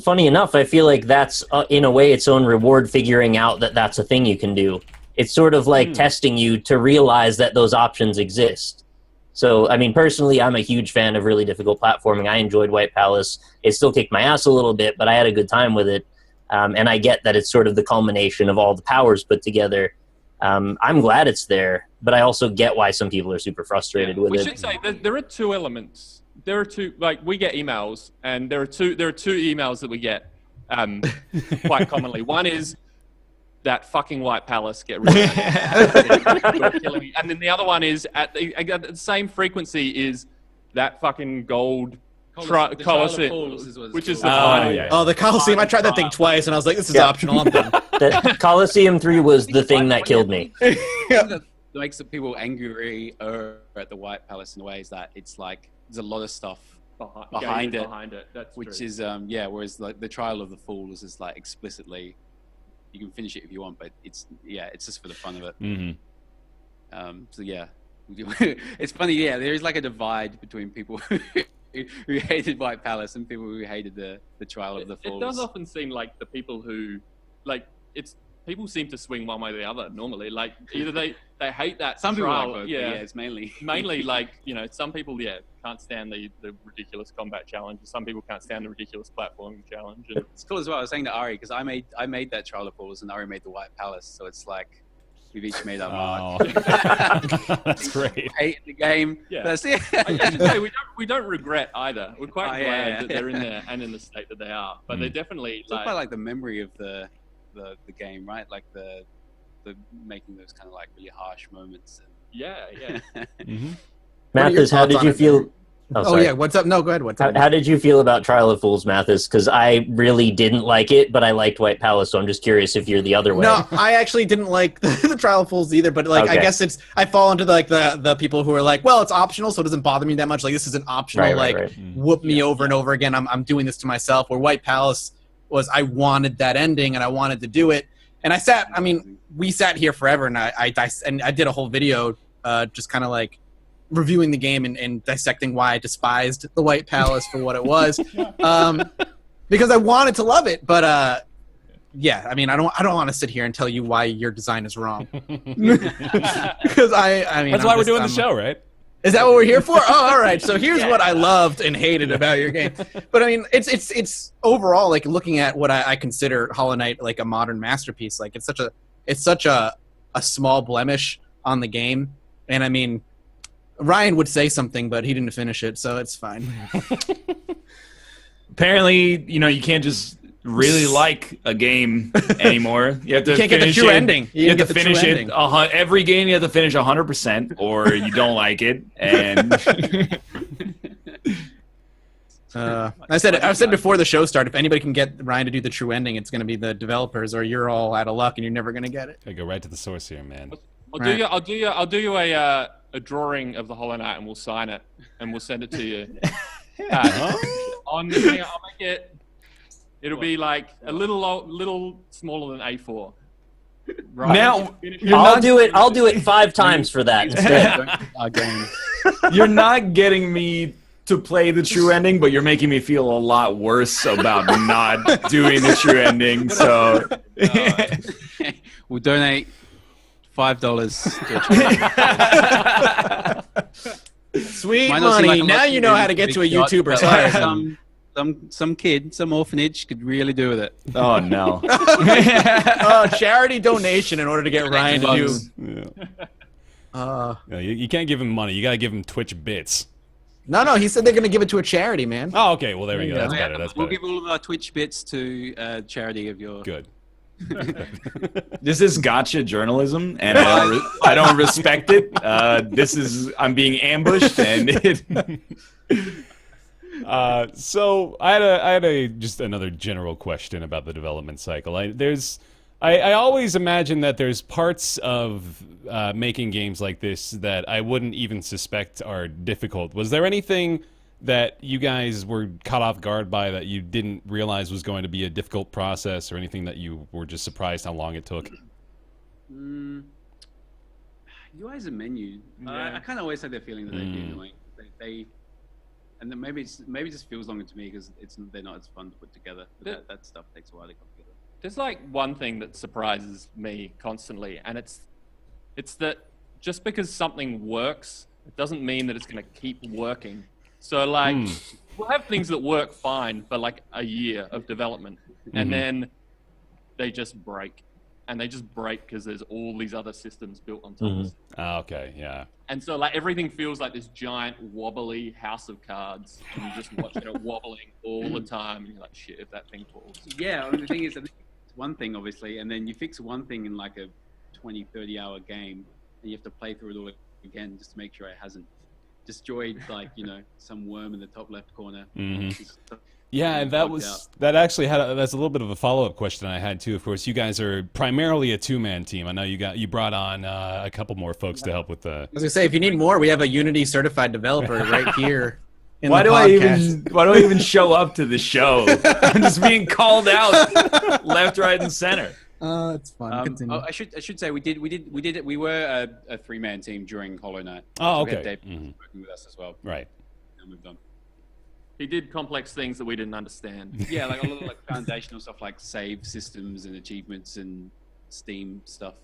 Speaker 5: Funny enough, I feel like that's, in a way, its own reward, figuring out that that's a thing you can do. It's sort of like testing you to realize that those options exist. So, I mean, personally, I'm a huge fan of really difficult platforming. I enjoyed White Palace. It still kicked my ass a little bit, but I had a good time with it. And I get that it's sort of the culmination of all the powers put together. I'm glad it's there, but I also get why some people are super frustrated with it.
Speaker 2: We should say that there are two elements. There are two, we get emails, and there are two emails that we get quite commonly. One is that fucking White Palace, get rid of it. You're killing me. And then the other one is at the same frequency is that fucking gold Colosseum, which is
Speaker 4: the Colosseum. I tried that thing twice, and I was like, this is optional. I'm done.
Speaker 5: The Colosseum 3 was the thing that killed me.
Speaker 3: That makes the people angry at the White Palace in ways that it's like there's a lot of stuff behind it.
Speaker 2: That's
Speaker 3: which
Speaker 2: true.
Speaker 3: Is whereas like the Trial of the Fools is like explicitly you can finish it if you want, but it's just for the fun of it. It's funny. There is like a divide between people who hated White Palace and people who hated the Trial of the Fools.
Speaker 2: It does often seem like the people who people seem to swing one way or the other normally. Like either they hate that
Speaker 3: some people
Speaker 2: trial,
Speaker 3: like both, but it's mainly
Speaker 2: like some people can't stand the ridiculous combat challenge. Some people can't stand the ridiculous platforming challenge. And
Speaker 3: it's cool as well. I was saying to Ari, because I made that Trial of Fools and Ari made the White Palace, so it's like we've each made our mark.
Speaker 1: That's great.
Speaker 3: Hate the game.
Speaker 2: Yeah.
Speaker 3: That's it.
Speaker 2: I should say we don't regret either. We're quite glad that they're in there and in the state that they are. But they definitely
Speaker 3: it's quite like the memory of the game, right? Like the making those kind of like really harsh moments. And
Speaker 5: Mathis, how did you feel?
Speaker 4: What's up? No, go ahead. What's up?
Speaker 5: How did you feel about Trial of Fools, Mathis? Because I really didn't like it, but I liked White Palace, so I'm just curious if you're the other way.
Speaker 4: No, I actually didn't like the Trial of Fools either, but like I guess I fall into the people who are like, well, it's optional, so it doesn't bother me that much. Like this is an optional, whoop me over and over again. I'm doing this to myself. Where White Palace was, I wanted that ending and I wanted to do it. And we sat here forever, and I did a whole video just kind of like reviewing the game and dissecting why I despised the White Palace for what it was, because I wanted to love it. But I don't want to sit here and tell you why your design is wrong. Because
Speaker 1: that's why we're doing the show, right?
Speaker 4: Is that what we're here for? Oh, all right. So here's what I loved and hated about your game. But I mean, it's overall, like looking at what I consider Hollow Knight like a modern masterpiece. Like it's such a small blemish on the game. And I mean, Ryan would say something, but he didn't finish it, so it's fine.
Speaker 6: Apparently, you can't just really like a game anymore. You have to
Speaker 4: can't get the true ending.
Speaker 6: You have to finish it. Every game you have to finish 100%, or you don't like it. And
Speaker 4: I said before the show started, if anybody can get Ryan to do the true ending, it's going to be the developers, or you're all out of luck and you're never going to get it.
Speaker 1: I go right to the source here, man.
Speaker 2: I'll do you a drawing of the Hollow Knight, and we'll sign it, and we'll send it to you. I'll make it. It'll be like a little smaller than A4. Right.
Speaker 6: Now
Speaker 5: I'll do it 5 times for that instead.
Speaker 6: you're not getting me to play the true ending, but you're making me feel a lot worse about not doing the true ending. So
Speaker 3: We'll donate $5.
Speaker 4: Sweet
Speaker 3: Might not seem
Speaker 4: money.
Speaker 3: like a
Speaker 4: now
Speaker 3: lot
Speaker 4: you
Speaker 3: to
Speaker 4: know
Speaker 3: do
Speaker 4: how to
Speaker 3: with
Speaker 4: get
Speaker 3: big
Speaker 4: to a
Speaker 3: shot,
Speaker 4: YouTuber.
Speaker 3: but
Speaker 4: Sorry.
Speaker 3: some kid, some orphanage could really do with it.
Speaker 6: oh no.
Speaker 4: Charity donation in order to get Ryan to do.
Speaker 1: Yeah. You can't give him money. You got to give him Twitch bits.
Speaker 4: No, he said they're going to give it to a charity, man.
Speaker 1: Oh, okay. Well, there we go. That's better.
Speaker 3: We'll give all of our Twitch bits to charity of your.
Speaker 1: Good.
Speaker 6: This is gotcha journalism, and I don't respect it. I'm being ambushed, and
Speaker 1: so I had just another general question about the development cycle. I always imagine that there's parts of making games like this that I wouldn't even suspect are difficult. Was there anything that you guys were caught off guard by that you didn't realize was going to be a difficult process, or anything that you were just surprised how long it took?
Speaker 3: UI is a menu. I kind of always had the feeling that they'd be annoying. And then maybe it just feels longer to me because they're not as fun to put together. But that stuff takes a while to come together.
Speaker 2: There's like one thing that surprises me constantly, and it's that just because something works, it doesn't mean that it's going to keep working. So like, we'll have things that work fine for like a year of development, and then they just break. And they just break because there's all these other systems built on top of it.
Speaker 1: Okay, yeah.
Speaker 2: And so like everything feels like this giant wobbly house of cards, and you're just watching it wobbling all the time, and you're like, shit, if that thing falls.
Speaker 3: Yeah, the thing is, I think it's one thing, obviously, and then you fix one thing in like a 20, 30-hour game, and you have to play through it all again just to make sure it hasn't destroyed, like, some worm in the top left corner.
Speaker 1: Yeah, and that's a little bit of a follow-up question I had too. Of course, you guys are primarily a 2-man team. I know you brought on a couple more folks to help with the.
Speaker 4: I was gonna say, if you need more, we have a Unity certified developer right here.
Speaker 6: Why do I even show up to the show? I'm just being called out left, right, and center.
Speaker 4: It's fun. Continue.
Speaker 3: I should say we did it. We were a 3-man team during Hollow Knight.
Speaker 1: Oh,
Speaker 3: So we
Speaker 1: okay.
Speaker 3: had Dave working with us as well.
Speaker 1: Right.
Speaker 3: And moved on.
Speaker 2: He did complex things that we didn't understand.
Speaker 3: Yeah, like a lot of like foundational stuff, like save systems and achievements and Steam stuff.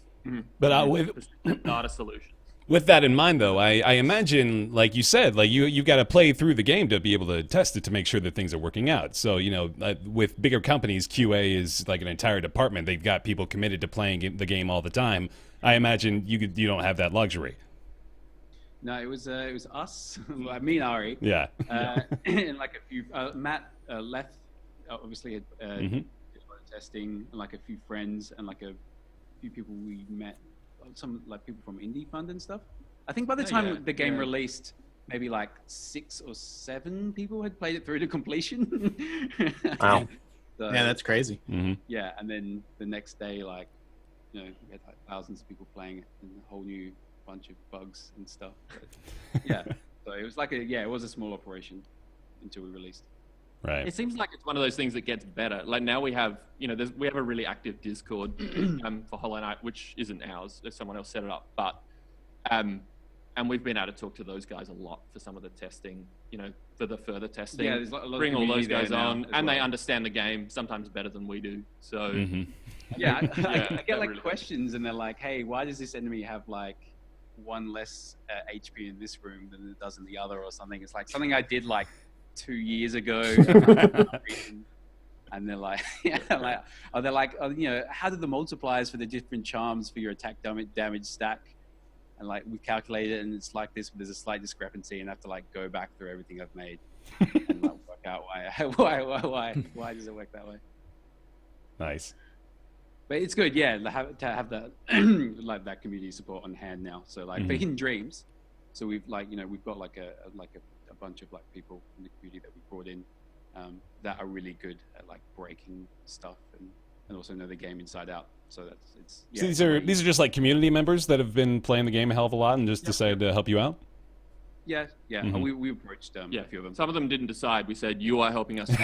Speaker 1: But with
Speaker 2: Data solutions.
Speaker 1: With that in mind, though, I imagine, like you said, like you got to play through the game to be able to test it to make sure that things are working out. So, with bigger companies, QA is like an entire department. They've got people committed to playing the game all the time. I imagine you don't have that luxury.
Speaker 3: No, it was us, me and Ari.
Speaker 1: Yeah.
Speaker 3: And like a few, Matt left, obviously had did a lot of testing, and like a few friends and like a few people we met. Some like people from Indie Fund and stuff. I think by the time the game released, maybe like 6 or 7 people had played it through to completion.
Speaker 5: Wow.
Speaker 3: So,
Speaker 4: Yeah, that's crazy.
Speaker 3: yeah, and then the next day, like, we had like thousands of people playing it and a whole new bunch of bugs and stuff. But, yeah, so it was like it was a small operation until we released.
Speaker 1: Right.
Speaker 2: It seems like it's one of those things that gets better. Like now we have, we have a really active Discord for Hollow Knight, which isn't ours. Someone else set it up, but and we've been able to talk to those guys a lot for some of the testing. For the further testing.
Speaker 3: Yeah, there's a lot of
Speaker 2: bring all those
Speaker 3: community
Speaker 2: guys
Speaker 3: there now
Speaker 2: on,
Speaker 3: as
Speaker 2: and they
Speaker 3: well.
Speaker 2: understand the game sometimes better than we do. So
Speaker 3: Yeah, I get like
Speaker 2: really
Speaker 3: questions, and they're like, "Hey, why does this enemy have like 1 less HP in this room than it does in the other, or something?" It's like something I did like 2 years ago, and they're like, how did the multipliers for the different charms for your attack damage stack? And like we calculate it, and it's like this, but there's a slight discrepancy, and I have to like go back through everything I've made and like work out why does it work that way.
Speaker 1: Nice.
Speaker 3: But it's good, yeah, to have that like that community support on hand now. So like for Hidden Dreams, so we've we've got like a bunch of like people in the community that we brought in that are really good at like breaking stuff and and also know the game inside out. So it's
Speaker 1: So these are just like community members that have been playing the game a hell of a lot and just decided to help you out.
Speaker 3: Yeah.
Speaker 1: Mm-hmm.
Speaker 3: We approached a few of them.
Speaker 2: Some of them didn't decide. We said, you are helping us.
Speaker 4: It's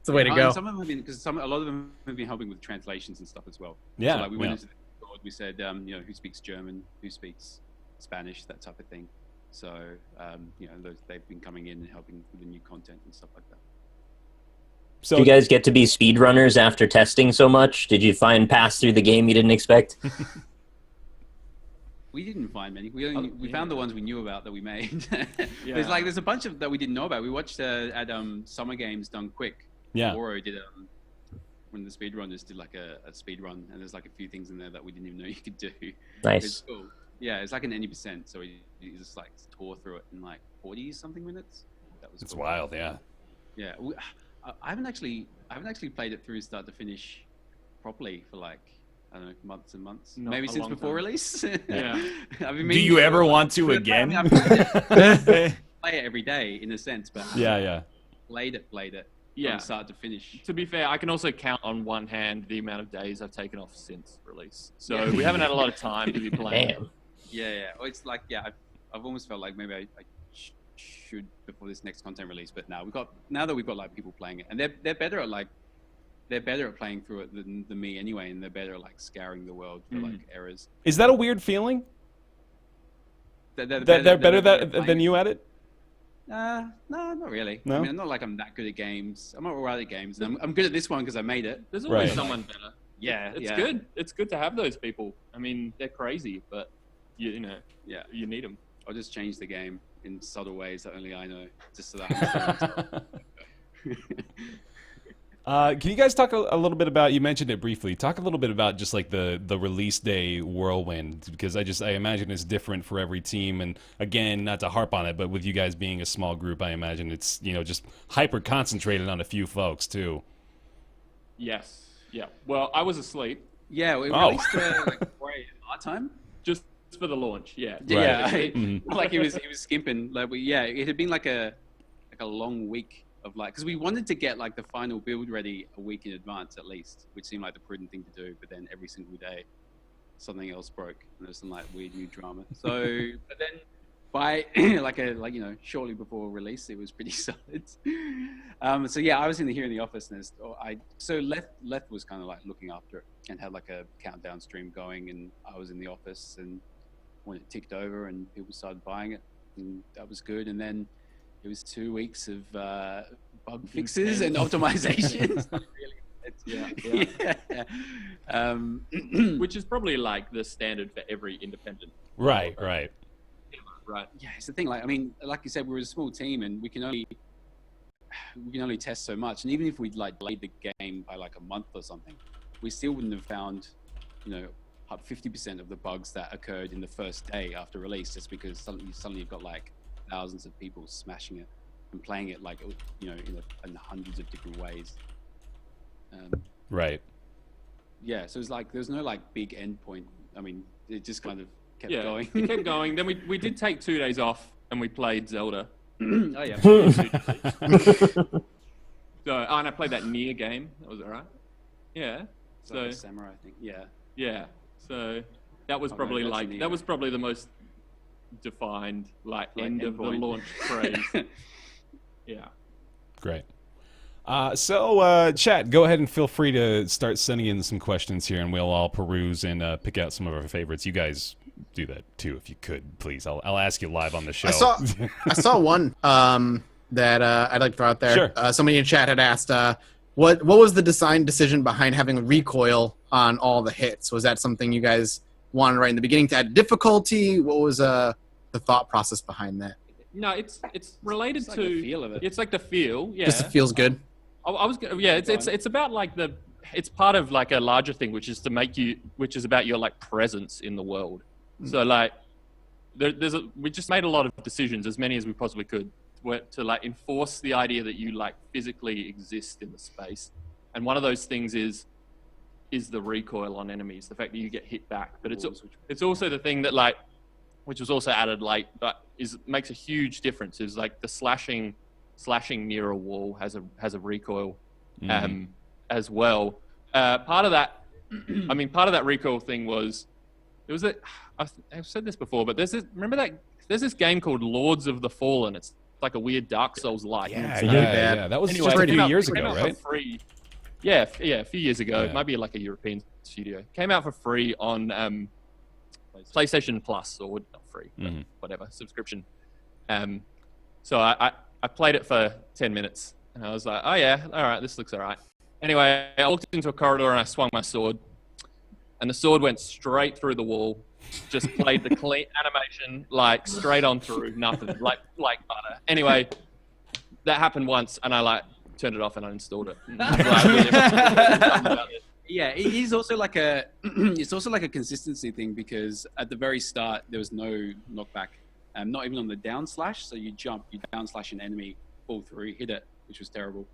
Speaker 4: the way to go.
Speaker 3: Some of them have been, because a lot of them have been helping with translations and stuff as well.
Speaker 1: Yeah.
Speaker 3: So like we went into the Discord, we said, who speaks German, who speaks Spanish, that type of thing. So, they've been coming in and helping with the new content and stuff like that.
Speaker 1: So
Speaker 5: Do you guys get to be speedrunners after testing so much? Did you find paths through the game you didn't expect?
Speaker 3: We didn't find many. We found the ones we knew about that we made.
Speaker 2: Yeah.
Speaker 3: There's a bunch of that we didn't know about. We watched at Summer Games Done Quick.
Speaker 1: Yeah.
Speaker 3: Oro did when the speedrunners did like a speed run, and there's like a few things in there that we didn't even know you could do.
Speaker 5: Nice.
Speaker 3: It's cool. Yeah, it's like an 90%. So he just like tore through it in like 40 something minutes. That was
Speaker 1: it's
Speaker 3: cool.
Speaker 1: wild, yeah.
Speaker 3: Yeah, I haven't actually played it through start to finish properly for like, I don't know, months and months.
Speaker 2: Not
Speaker 3: Maybe
Speaker 2: a
Speaker 3: since
Speaker 2: long
Speaker 3: before
Speaker 2: time.
Speaker 3: release.
Speaker 2: Yeah.
Speaker 6: Do you ever want to again?
Speaker 3: I play it every day in a sense, but
Speaker 1: Yeah.
Speaker 3: played it
Speaker 2: Yeah.
Speaker 3: from start to finish.
Speaker 2: To be fair, I can also count on one hand the amount of days I've taken off since release. So we haven't had a lot of time to be playing.
Speaker 5: Damn.
Speaker 3: Yeah. Well, it's like, I've almost felt like maybe I should before this next content release, but now that we've got like people playing it, and they're better at playing through it than me anyway, and they're better at like scouring the world for like errors.
Speaker 1: Is that a weird feeling?
Speaker 3: They're
Speaker 1: They're better
Speaker 3: at
Speaker 1: than
Speaker 3: playing.
Speaker 1: you at it?
Speaker 3: No, not really.
Speaker 1: No?
Speaker 3: I mean, I'm not like I'm that good at games. I'm alright at games. And I'm good at this one because I made it.
Speaker 2: There's always
Speaker 1: Right.
Speaker 2: someone better.
Speaker 3: Yeah,
Speaker 2: It's
Speaker 3: yeah.
Speaker 2: good. It's good to have those people. I mean, they're crazy, but you need them.
Speaker 3: I'll just change the game in subtle ways that only I know, just so that
Speaker 1: Can you guys talk a little bit about, you mentioned it briefly, talk a little bit about just like the release day whirlwind, because I imagine it's different for every team, and again, not to harp on it, but with you guys being a small group, I imagine it's, just hyper concentrated on a few folks too.
Speaker 2: Yes. Yeah. Well, I was asleep
Speaker 3: Yeah, we
Speaker 1: Oh.
Speaker 3: released like our time.
Speaker 2: just for the launch. Yeah.
Speaker 3: Yeah,
Speaker 1: Mhm.
Speaker 3: like he was skimping. Like it had been like a long week of like, because we wanted to get like the final build ready a week in advance at least, which seemed like the prudent thing to do. But then every single day, something else broke, and there's some like weird new drama. So, but then by shortly before release, it was pretty solid. So yeah, I was here in the office, and Leth was kind of like looking after it and had like a countdown stream going, and I was in the office, and when it ticked over and people started buying it, and that was good. And then it was 2 weeks of bug fixes and optimizations.
Speaker 2: Which is probably like the standard for every independent.
Speaker 1: Right.
Speaker 2: Right.
Speaker 3: Yeah, it's the thing. Like, I mean, like you said, we're a small team, and we can only test so much. And even if we'd like delayed the game by like a month or something, we still wouldn't have found, up 50% of the bugs that occurred in the first day after release, just because suddenly you've got like thousands of people smashing it and playing it like in hundreds of different ways.
Speaker 1: Right.
Speaker 3: Yeah, so it's like there's no like big end point. I mean, it just kind of kept
Speaker 2: Yeah.
Speaker 3: going.
Speaker 2: It kept going. Then we did take 2 days off and we played Zelda.
Speaker 3: Oh yeah.
Speaker 2: And I played that Nier game. That was alright. Yeah.
Speaker 3: So like Samurai, I think. Yeah.
Speaker 2: Yeah. So that was
Speaker 3: Oh,
Speaker 2: probably
Speaker 3: that's
Speaker 2: like
Speaker 3: Nier.
Speaker 2: that was probably the most defined like end of the
Speaker 3: endpoint.
Speaker 2: launch craze. Yeah.
Speaker 1: Great. So, chat, go ahead and feel free to start sending in some questions here, and we'll all peruse and pick out some of our favorites. You guys do that too, if you could, please. I'll ask you live on the show.
Speaker 4: I saw one that I'd like to throw out there.
Speaker 1: Sure.
Speaker 4: Somebody in chat had asked, what was the design decision behind having recoil on all the hits? Was that something you guys wanted right in the beginning to add difficulty? What was the thought process behind that?
Speaker 2: No, it's related
Speaker 3: It's like
Speaker 2: to
Speaker 3: the feel of it.
Speaker 2: It's like the feel. Yeah.
Speaker 4: Just it feels good.
Speaker 2: I was yeah. It's about like it's part of like a larger thing, which is about your like presence in the world. So like we just made a lot of decisions, as many as we possibly could, to like enforce the idea that you like physically exist in the space. And one of those things is the recoil on enemies, the fact that you get hit back. But it's also the thing that like, which was also added like, but makes a huge difference, is like the slashing near a wall has a recoil. And as well. Part of that, I mean, part of that recoil thing was, I've said this before, but there's this game called Lords of the Fallen. It's like a weird Dark Souls-like.
Speaker 1: Yeah. That was
Speaker 2: Anyway,
Speaker 1: just a
Speaker 2: it
Speaker 1: few
Speaker 2: came
Speaker 1: years
Speaker 2: out
Speaker 1: ago,
Speaker 2: for
Speaker 1: right?
Speaker 2: free. Yeah, a few years ago.
Speaker 1: Yeah.
Speaker 2: It might be like a European studio. Came out for free on PlayStation Plus, or not free, but whatever, subscription. So I played it for 10 minutes, and I was like, oh yeah, all right, this looks all right. Anyway, I walked into a corridor and I swung my sword, and the sword went straight through the wall. Just played the clean animation, like straight on through, nothing, like butter. Anyway, that happened once, and I like turned it off and uninstalled it.
Speaker 3: Yeah, it is also like it's also like a consistency thing, because at the very start there was no knockback, not even on the down slash. So you jump, you down slash an enemy, fall through, hit it, which was terrible.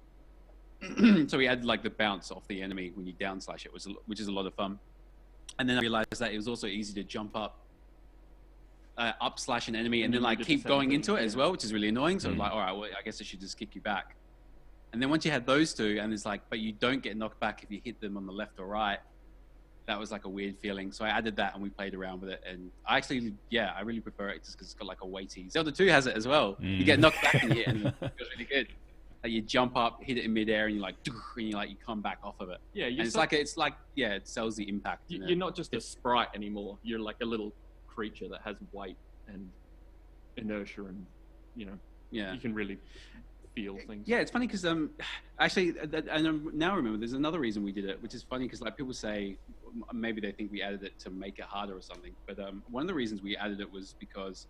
Speaker 3: So we had like the bounce off the enemy when you down slash it, which is a lot of fun. And then I realized that it was also easy to jump up slash an enemy, and then like keep going into it as well, which is really annoying. So like, all right, well, I guess I should just kick you back. And then once you had those two, and it's like, but you don't get knocked back if you hit them on the left or right. That was like a weird feeling. So I added that, and we played around with it. And I actually, I really prefer it just because it's got like a weighty. Zelda 2 has it as well. You get knocked back and it feels really good. Like you jump up, hit it in midair, and you come back off of it.
Speaker 2: Yeah,
Speaker 3: and it's like it sells the impact.
Speaker 2: You're not just a sprite anymore. You're like a little creature that has weight and inertia, and you can really feel things.
Speaker 3: Yeah, it's funny because actually, I now remember there's another reason we did it, which is funny because like people say maybe they think we added it to make it harder or something. But one of the reasons we added it was because,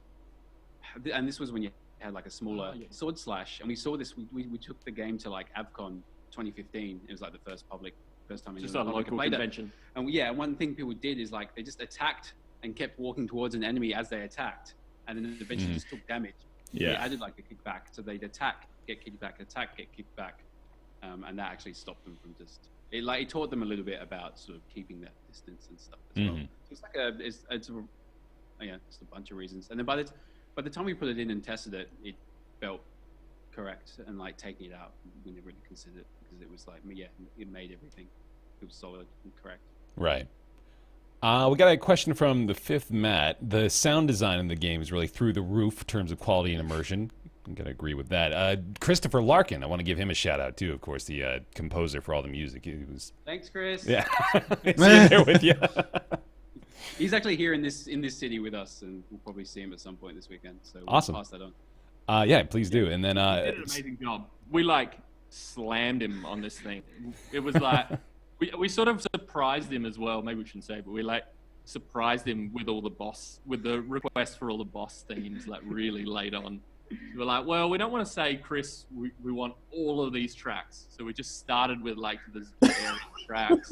Speaker 3: and this was when you had like a smaller sword slash, and we saw this. We took the game to like AvCon 2015. It was like the first time
Speaker 2: Just a local convention.
Speaker 3: And one thing people did is like they just attacked and kept walking towards an enemy as they attacked, and then eventually just took damage.
Speaker 1: Yeah.
Speaker 3: They added like a kickback, so they'd attack, get kicked back, attack, get kicked back, and that actually stopped them from just. It taught them a little bit about sort of keeping that distance and stuff as well. So it's like just a bunch of reasons. And then by the time we put it in and tested it, it felt correct, and like taking it out, we never really considered it because it was like, it made everything. It was solid and correct.
Speaker 1: Right. We got a question from the fifth Matt. The sound design in the game is really through the roof in terms of quality and immersion. I'm going to agree with that. Christopher Larkin, I want to give him a shout out too, of course, the composer for all the music.
Speaker 3: Thanks, Chris.
Speaker 1: Yeah. He's there with you.
Speaker 3: He's actually here in this city with us, and we'll probably see him at some point this weekend. So we'll
Speaker 1: awesome.
Speaker 3: Pass that on.
Speaker 1: Yeah, please do. And then
Speaker 2: he did an amazing job. We like slammed him on this thing. It was like we sort of surprised him as well. Maybe we shouldn't say, but we like surprised him with the request for all the boss themes, like really late on. We were like, well, we don't want to say, Chris, we want all of these tracks, so we just started with like the generic tracks.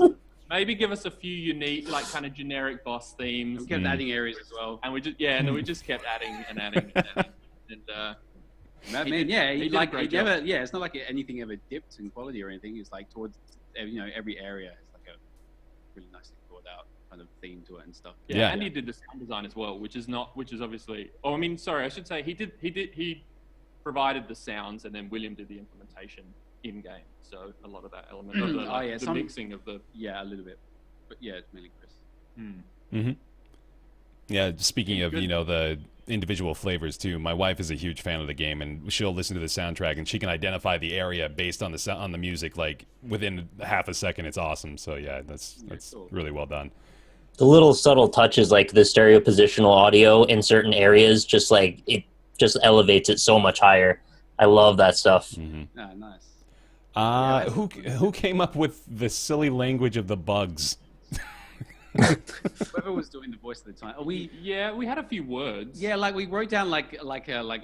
Speaker 2: Maybe give us a few unique, like kind of generic boss themes.
Speaker 3: We kept adding areas as well.
Speaker 2: And we just kept adding and adding and adding. And
Speaker 3: it's not like anything ever dipped in quality or anything. It's like towards, every area is like a really nicely thought out kind of theme to it and stuff.
Speaker 2: Yeah. And he did the sound design as well, which is obviously. Oh, I mean, sorry, I should say he provided the sounds, and then William did the implementation in game. So a lot of that element of the mixing of the
Speaker 3: a little bit, but it's mainly Chris.
Speaker 1: Mm-hmm. Yeah, speaking of the individual flavors too, my wife is a huge fan of the game, and she'll listen to the soundtrack and she can identify the area based on the music like within half a second. It's awesome. So yeah, that's cool. Really well done.
Speaker 5: The little subtle touches like the stereo positional audio in certain areas, just like it just elevates it so much higher. I love that stuff.
Speaker 1: Mm-hmm.
Speaker 3: Nice.
Speaker 1: Who came up with the silly language of the bugs?
Speaker 3: Whoever was doing the voice at the time.
Speaker 2: We had a few words.
Speaker 3: Yeah, like we wrote down like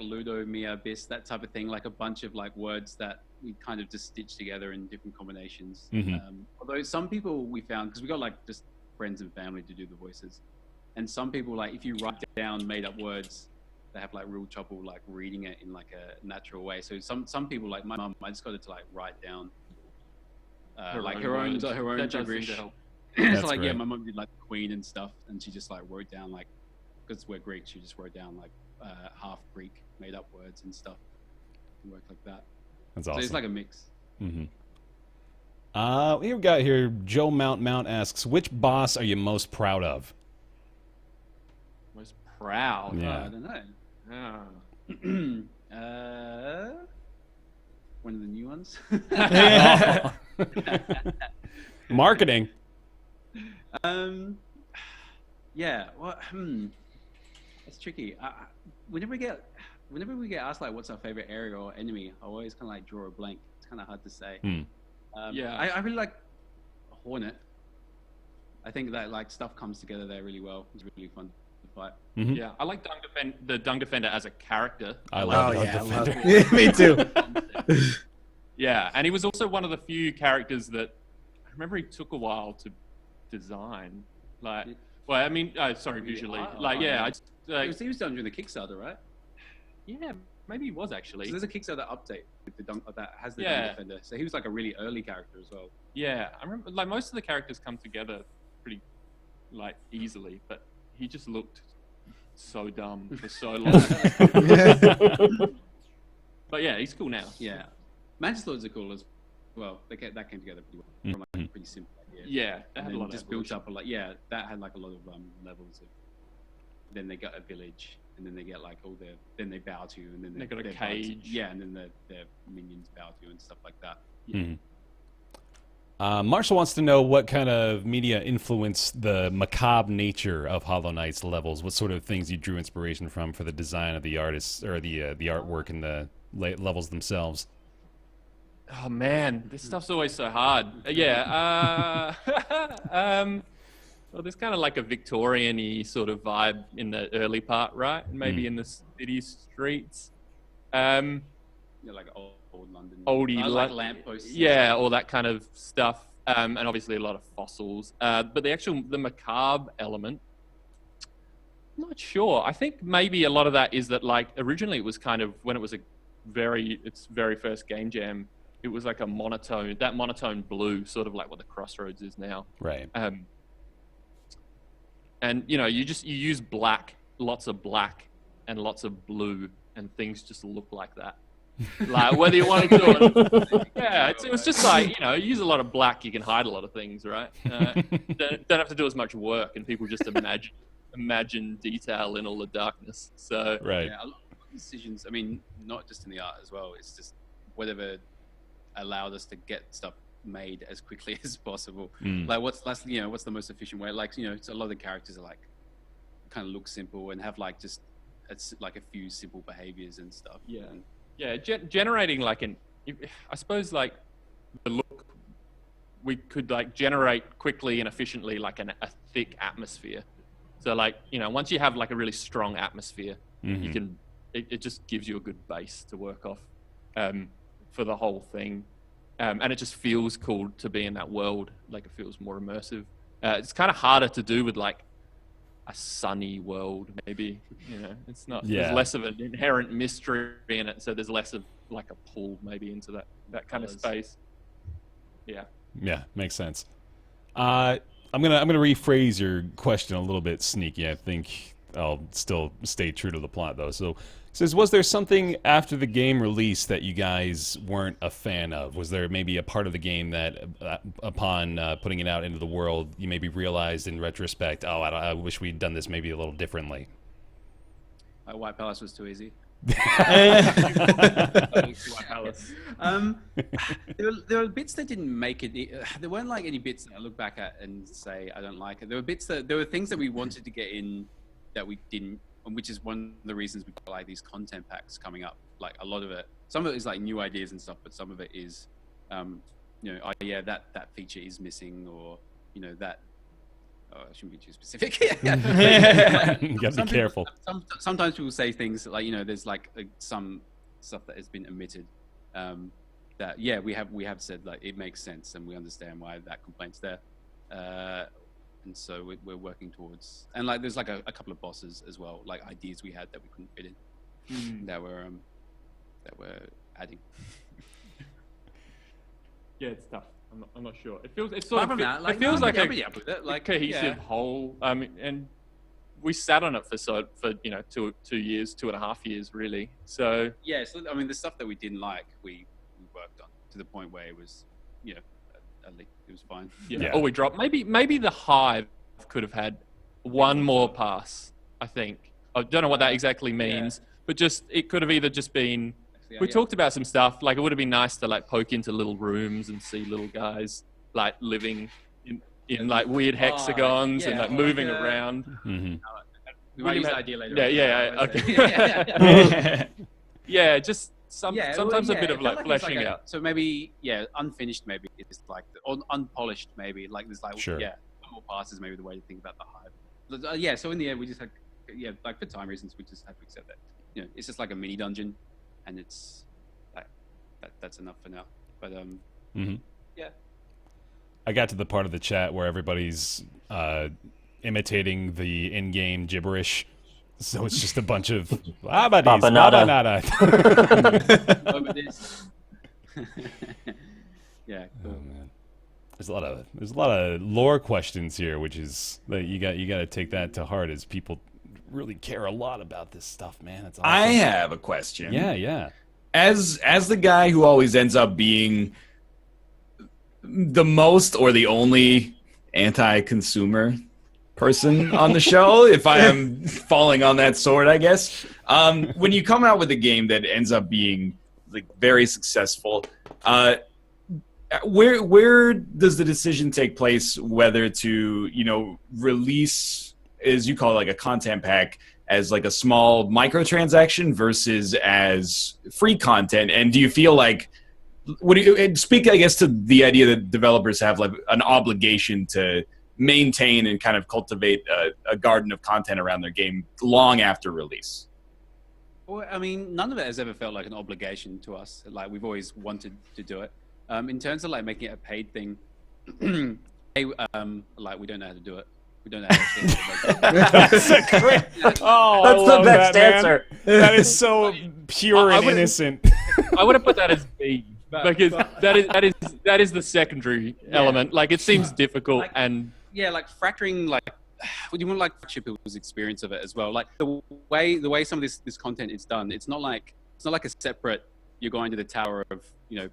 Speaker 3: Ludo, Mia, Bis, that type of thing, like a bunch of like words that we kind of just stitched together in different combinations. Although some people we found, because we got like just friends and family to do the voices, and some people, like if you write down made up words, they have like real trouble like reading it in like a natural way. So some people, like my mum, I just got her to like write down her own gibberish. It's like
Speaker 1: great.
Speaker 3: my mum did like the Queen and stuff, and she just like wrote down like, because we're Greek, she just wrote down like half Greek made up words and stuff. It worked like that.
Speaker 1: That's awesome.
Speaker 3: So it's like a mix.
Speaker 1: Mm-hmm. Here we got here. Joe Mount asks, which boss are you most proud of?
Speaker 2: Most proud.
Speaker 1: Yeah.
Speaker 3: I don't know. One of the new ones.
Speaker 1: Marketing.
Speaker 3: Yeah. Well, it's tricky. Whenever we get asked like what's our favorite area or enemy, I always kind of like draw a blank. It's kind of hard to say.
Speaker 2: Yeah.
Speaker 3: I really like Hornet. I think that like stuff comes together there really well. It's really fun to fight.
Speaker 2: Yeah, I like the Dung Defender as a character.
Speaker 1: I love
Speaker 4: Oh
Speaker 1: Dung
Speaker 4: yeah,
Speaker 1: Defender.
Speaker 4: me too.
Speaker 2: Yeah, and he was also one of the few characters that I remember he took a while to design. Like, well, I mean, sorry, visually. Like, yeah,
Speaker 3: He was done during the Kickstarter, right?
Speaker 2: yeah, maybe he was actually.
Speaker 3: So there's a Kickstarter update with the that has the Dung Defender. So he was like a really early character as well.
Speaker 2: Yeah, I remember. Like most of the characters come together pretty, like easily, but he just looked so dumb for so long. But yeah, he's cool now.
Speaker 3: Yeah, Mantis Lords are cool as well. That came together pretty well from like a pretty simple idea.
Speaker 2: Yeah, that had
Speaker 3: And
Speaker 2: a
Speaker 3: then
Speaker 2: lot of
Speaker 3: just built
Speaker 2: evolution.
Speaker 3: up that had like a lot of levels of. Then they got a village, and then they get like all their. Then they bow to you, and then
Speaker 2: They got a
Speaker 3: they're bowed to-
Speaker 2: cage.
Speaker 3: yeah, and then their minions bow to you and stuff like that.
Speaker 1: Marshall wants to know what kind of media influenced the macabre nature of Hollow Knight's levels. What sort of things you drew inspiration from for the design of the artists or the artwork and the levels themselves?
Speaker 2: Oh man, this stuff's always so hard. Well, there's kind of like a Victorian-y sort of vibe in the early part, right? And maybe in the city streets.
Speaker 3: Yeah, like old London.
Speaker 2: Oldie
Speaker 3: like lampposts.
Speaker 2: Yeah, all that kind of stuff. And obviously a lot of fossils. But the macabre element, I'm not sure. I think maybe a lot of that is that like originally it was kind of when it was its very first game jam, it was like that monotone blue, sort of like what the Crossroads is now.
Speaker 1: Right.
Speaker 2: And you use black, lots of black and lots of blue, and things just look like that. Like whether you want to do it, yeah, it was just like you use a lot of black, you can hide a lot of things, right? Don't have to do as much work, and people just imagine detail in all the darkness. So
Speaker 1: Right.
Speaker 3: Yeah, a lot of decisions. I mean, not just in the art as well. It's just whatever allowed us to get stuff made as quickly as possible. Like what's the most efficient way? Like it's a lot of the characters are like kind of look simple and have like just it's like a few simple behaviors and stuff.
Speaker 2: Yeah.
Speaker 3: And,
Speaker 2: yeah, generating like I suppose like the look we could like generate quickly and efficiently like a thick atmosphere. So like once you have like a really strong atmosphere, you can it just gives you a good base to work off for the whole thing. And it just feels cool to be in that world. Like it feels more immersive. It's kind of harder to do with like a sunny world, maybe. It's not.
Speaker 1: Yeah.
Speaker 2: There's less of an inherent mystery in it, so there's less of like a pull maybe into that kind of space. Yeah.
Speaker 1: Yeah, makes sense. I'm gonna rephrase your question a little bit sneaky. I think I'll still stay true to the plot though. So it says, was there something after the game release that you guys weren't a fan of? Was there maybe a part of the game that upon putting it out into the world you maybe realized in retrospect, I wish we'd done this maybe a little differently?
Speaker 3: White Palace was too easy.
Speaker 2: White Palace.
Speaker 3: There were bits that didn't make it. There weren't like any bits that I look back at and say I don't like it. There were things that we wanted to get in that we didn't, and which is one of the reasons we've got like these content packs coming up. Like a lot of it, some of it is like new ideas and stuff, but some of it is, that feature is missing, or that. Oh, I shouldn't be too specific.
Speaker 1: You gotta be careful.
Speaker 3: Sometimes people say things like there's like some stuff that has been omitted. That we have said like it makes sense and we understand why that complaint's there. And so we're working towards, and like there's like a couple of bosses as well, like ideas we had that we couldn't fit in, that we're adding.
Speaker 2: Yeah, it's tough. I'm not sure. It feels it feels like a cohesive whole. And we sat on it for 2.5 years really. So
Speaker 3: yeah, so I mean the stuff that we didn't like, we worked on to the point where it was least it was fine.
Speaker 2: Yeah. Or we dropped. Maybe the Hive could have had one more pass. I think. I don't know what that exactly means, but just it could have either just been. We talked about some stuff. Like it would have been nice to like poke into little rooms and see little guys like living in like weird hexagons and like moving around.
Speaker 3: We might use that idea later.
Speaker 2: Okay. Yeah, just sometimes a bit of like fleshing out.
Speaker 3: So maybe unfinished maybe it's like or unpolished maybe like there's like more passes maybe the way to think about the Hive. So in the end we just had like for time reasons we just had to accept that it's just like a mini dungeon and it's like that's enough for now. But
Speaker 1: I got to the part of the chat where everybody's imitating the in-game gibberish. So it's just a bunch of
Speaker 5: Papanada.
Speaker 3: Yeah.
Speaker 1: Cool. Oh, man. There's a lot of lore questions here, which is that you got to take that to heart as people really care a lot about this stuff, man. It's awesome.
Speaker 6: I have a question.
Speaker 1: Yeah.
Speaker 6: As the guy who always ends up being the most or the only anti-consumer person on the show, if I am falling on that sword, I guess. When you come out with a game that ends up being like very successful, where does the decision take place whether to release, as you call it, like a content pack as like a small microtransaction versus as free content? And do you feel like speak, I guess, to the idea that developers have like an obligation to maintain and kind of cultivate a garden of content around their game long after release?
Speaker 3: Well, I mean, none of it has ever felt like an obligation to us. Like we've always wanted to do it. In terms of like making it a paid thing, like we don't know how to do it. We don't know how to do it.
Speaker 1: That's a great. Oh,
Speaker 5: that's the best answer.
Speaker 1: That is so pure and innocent.
Speaker 2: I would have put that as B. Because that is the secondary element. Like it seems difficult and
Speaker 3: like fracturing, like would you want like people's experience of it as well? Like the way some of this content is done, it's not like a separate. You're going to the tower of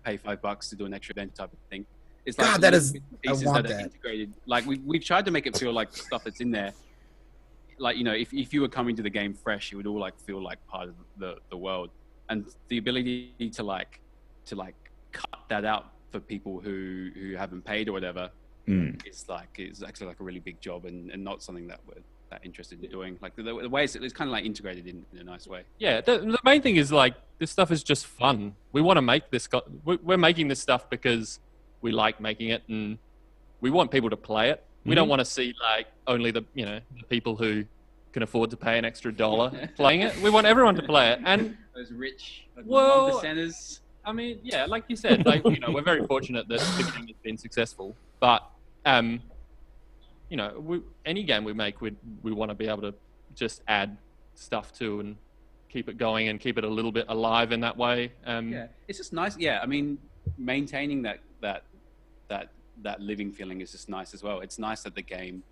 Speaker 3: pay $5 to do an extra event type of thing. It's like
Speaker 4: that is
Speaker 3: pieces
Speaker 4: I want
Speaker 3: that are
Speaker 4: that.
Speaker 3: integrated. Like we've tried to make it feel like stuff that's in there. Like if you were coming to the game fresh, it would all like feel like part of the world, and the ability to cut that out for people who haven't paid or whatever is actually like a really big job and not something that we're that interested in doing. Like the way it's kind of like integrated in a nice way.
Speaker 2: Yeah, the main thing is like this stuff is just fun. We want to make this. We're making this stuff because we like making it and we want people to play it. We don't want to see like only the the people who can afford to pay an extra $1 playing it. We want everyone to play it, and
Speaker 3: those rich
Speaker 2: well,
Speaker 3: 1%ers.
Speaker 2: I mean, yeah, like you said, like we're very fortunate that the game has been successful. But any game we make, we want to be able to just add stuff to and keep it going and keep it a little bit alive in that way.
Speaker 3: It's just nice. Yeah, I mean, maintaining that living feeling is just nice as well. It's nice that the game,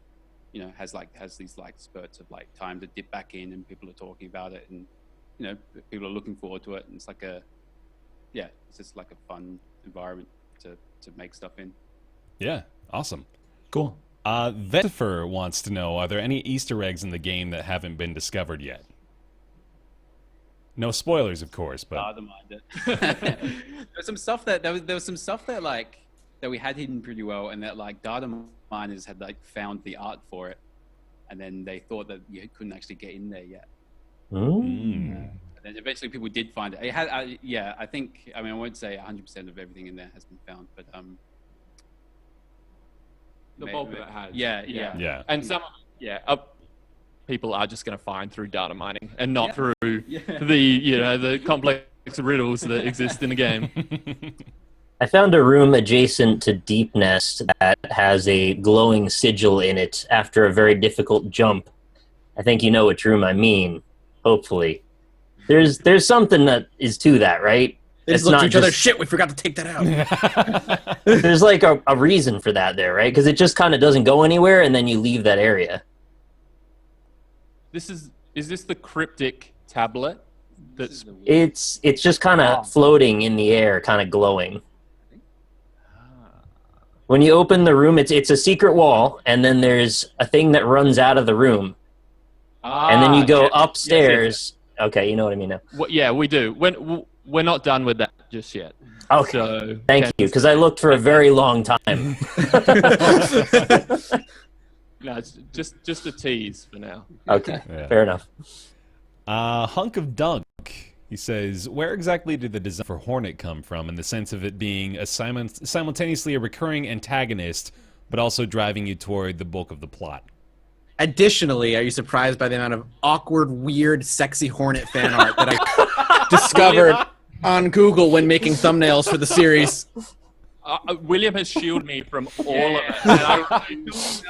Speaker 3: has these like spurts of like time to dip back in and people are talking about it and people are looking forward to it, and it's like it's just like a fun environment to make stuff in.
Speaker 1: Yeah, awesome.
Speaker 6: Cool.
Speaker 1: Vetifer wants to know, are there any Easter eggs in the game that haven't been discovered yet? No spoilers, of course, but
Speaker 3: there's some stuff that there was some stuff that like that we had hidden pretty well, and that like data miners had like found the art for it, and then they thought that you couldn't actually get in there yet. And then eventually people did find it. It had, I think. I mean, I won't say 100% of everything in there has been found, but
Speaker 2: the bulk of it has.
Speaker 3: Yeah.
Speaker 2: And some, people are just going to find through data mining and not through the complex riddles that exist in the game.
Speaker 5: I found a room adjacent to Deep Nest that has a glowing sigil in it after a very difficult jump. I think you know which room I mean, hopefully. There's something that is to that, right?
Speaker 4: They just looked at each other, shit, we forgot to take that out.
Speaker 5: There's like a reason for that there, right? Because it just kind of doesn't go anywhere and then you leave that area.
Speaker 2: Is this the cryptic tablet?
Speaker 5: It's just kind of floating in the air, kind of glowing. When you open the room, it's a secret wall, and then there's a thing that runs out of the room, and then you go upstairs. Yes. Okay, you know what I mean now.
Speaker 2: Well, yeah, we do. We're not done with that just yet.
Speaker 5: Okay,
Speaker 2: so,
Speaker 5: thank you, because I looked for a very long time.
Speaker 2: No, it's just a tease for now.
Speaker 5: Okay, fair enough.
Speaker 1: Hunk of Dunk, he says, where exactly did the design for Hornet come from in the sense of it being a simultaneously a recurring antagonist, but also driving you toward the bulk of the plot?
Speaker 4: Additionally, are you surprised by the amount of awkward, weird, sexy Hornet fan art that I discovered on Google when making thumbnails for the series?
Speaker 2: William has shielded me from all of it. And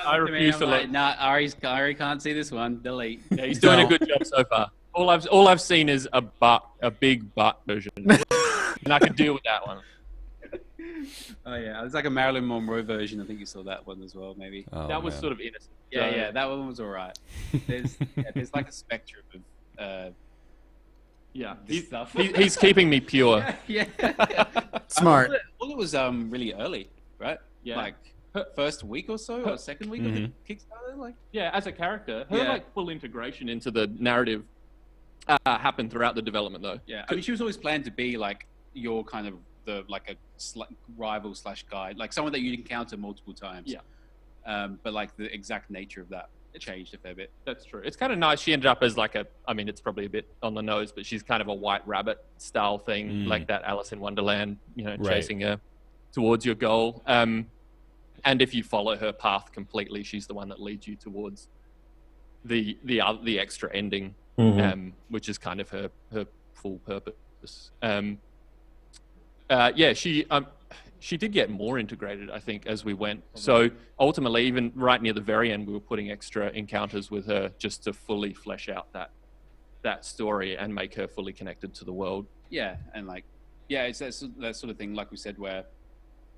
Speaker 2: I refuse to let.
Speaker 3: Nah, Ari can't see this one. Delete.
Speaker 2: Yeah, he's doing a good job so far. All I've seen is a big butt version, and I can deal with that one.
Speaker 3: Oh yeah, it's like a Marilyn Monroe version. I think you saw that one as well, maybe.
Speaker 1: Oh,
Speaker 2: that was sort of innocent.
Speaker 3: Yeah, that one was alright. There's like a spectrum of
Speaker 2: stuff. He's keeping me pure.
Speaker 3: Yeah.
Speaker 4: Smart.
Speaker 3: All it was really early, right?
Speaker 2: Yeah.
Speaker 3: Like first week or so, or second week of the Kickstarter, like.
Speaker 2: Yeah, as a character, her like full integration into the narrative happened throughout the development, though.
Speaker 3: Yeah, I mean, she was always planned to be like your kind of a rival / guide, like someone that you'd encounter multiple times.
Speaker 2: Yeah.
Speaker 3: But like the exact nature of that changed a fair bit.
Speaker 2: That's true. It's kind of nice. She ended up as like it's probably a bit on the nose, but she's kind of a white rabbit style thing, like that Alice in Wonderland, chasing her towards your goal. And if you follow her path completely, she's the one that leads you towards the extra ending, which is kind of her full purpose. She did get more integrated, I think, as we went. So ultimately, even right near the very end, we were putting extra encounters with her just to fully flesh out that story and make her fully connected to the world.
Speaker 3: Yeah, and it's that sort of thing, like we said, where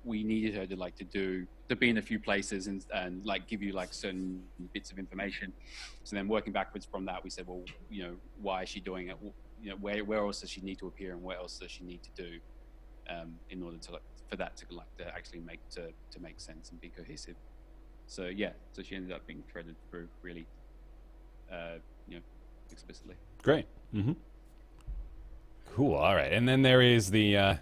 Speaker 3: we needed her to be in a few places and like give you like certain bits of information. So then working backwards from that, we said, well, why is she doing it? Where else does she need to appear, and what else does she need to do in order to for that to actually make sense and be cohesive. So she ended up being threaded through really explicitly.
Speaker 1: Great. Cool. All right. And then there is the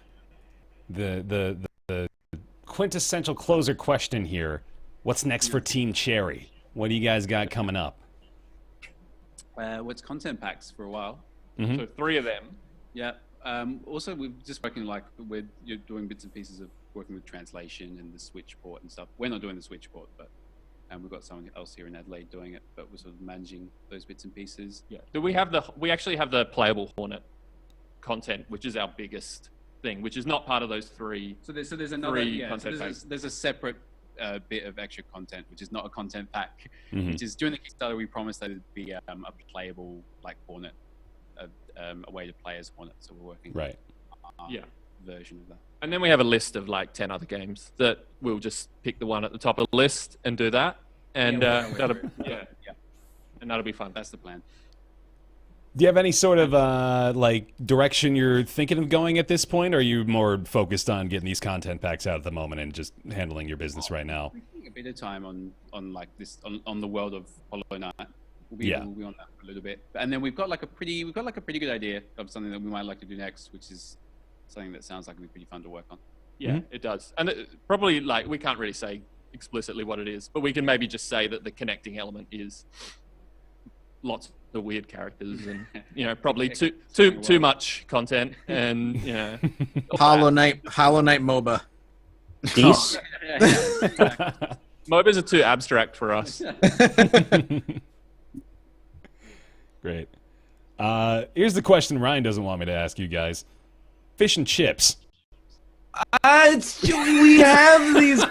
Speaker 1: quintessential closer question here. What's next for Team Cherry? What do you guys got coming up?
Speaker 3: What's content packs for a while.
Speaker 2: So 3 of them.
Speaker 3: Yeah. Also, we're just working you're doing bits and pieces of working with translation and the Switch port and stuff. We're not doing the Switch port, but we've got someone else here in Adelaide doing it. But we're sort of managing those bits and pieces.
Speaker 2: Yeah. Do we have we actually have the playable Hornet content, which is our biggest thing, which is not part of those 3.
Speaker 3: So there's another
Speaker 2: content packs.
Speaker 3: There's a separate bit of extra content, which is not a content pack. Which is during the Kickstarter, we promised that it'd be a playable like Hornet. A way to play as Hornet, so we're working on version of that.
Speaker 2: And then we have a list of like 10 other games that we'll just pick the one at the top of the list and do that, and that'll be fun.
Speaker 3: That's the plan.
Speaker 1: Do you have any sort of direction you're thinking of going at this point, or are you more focused on getting these content packs out at the moment and just handling your business right now?
Speaker 3: We're taking a bit of time on like this on the world of Hollow Knight. We'll be on that for a little bit, and then we've got like a pretty good idea of something that we might like to do next, which is something that sounds like it'd be pretty fun to work on.
Speaker 2: Yeah, it does, and probably like we can't really say explicitly what it is, but we can maybe just say that the connecting element is lots of weird characters and probably too much content and
Speaker 4: Hollow Knight MOBA.
Speaker 5: These
Speaker 2: MOBAs are too abstract for us.
Speaker 1: Great. Here's the question Ryan doesn't want me to ask you guys. Fish and chips.
Speaker 6: We have these.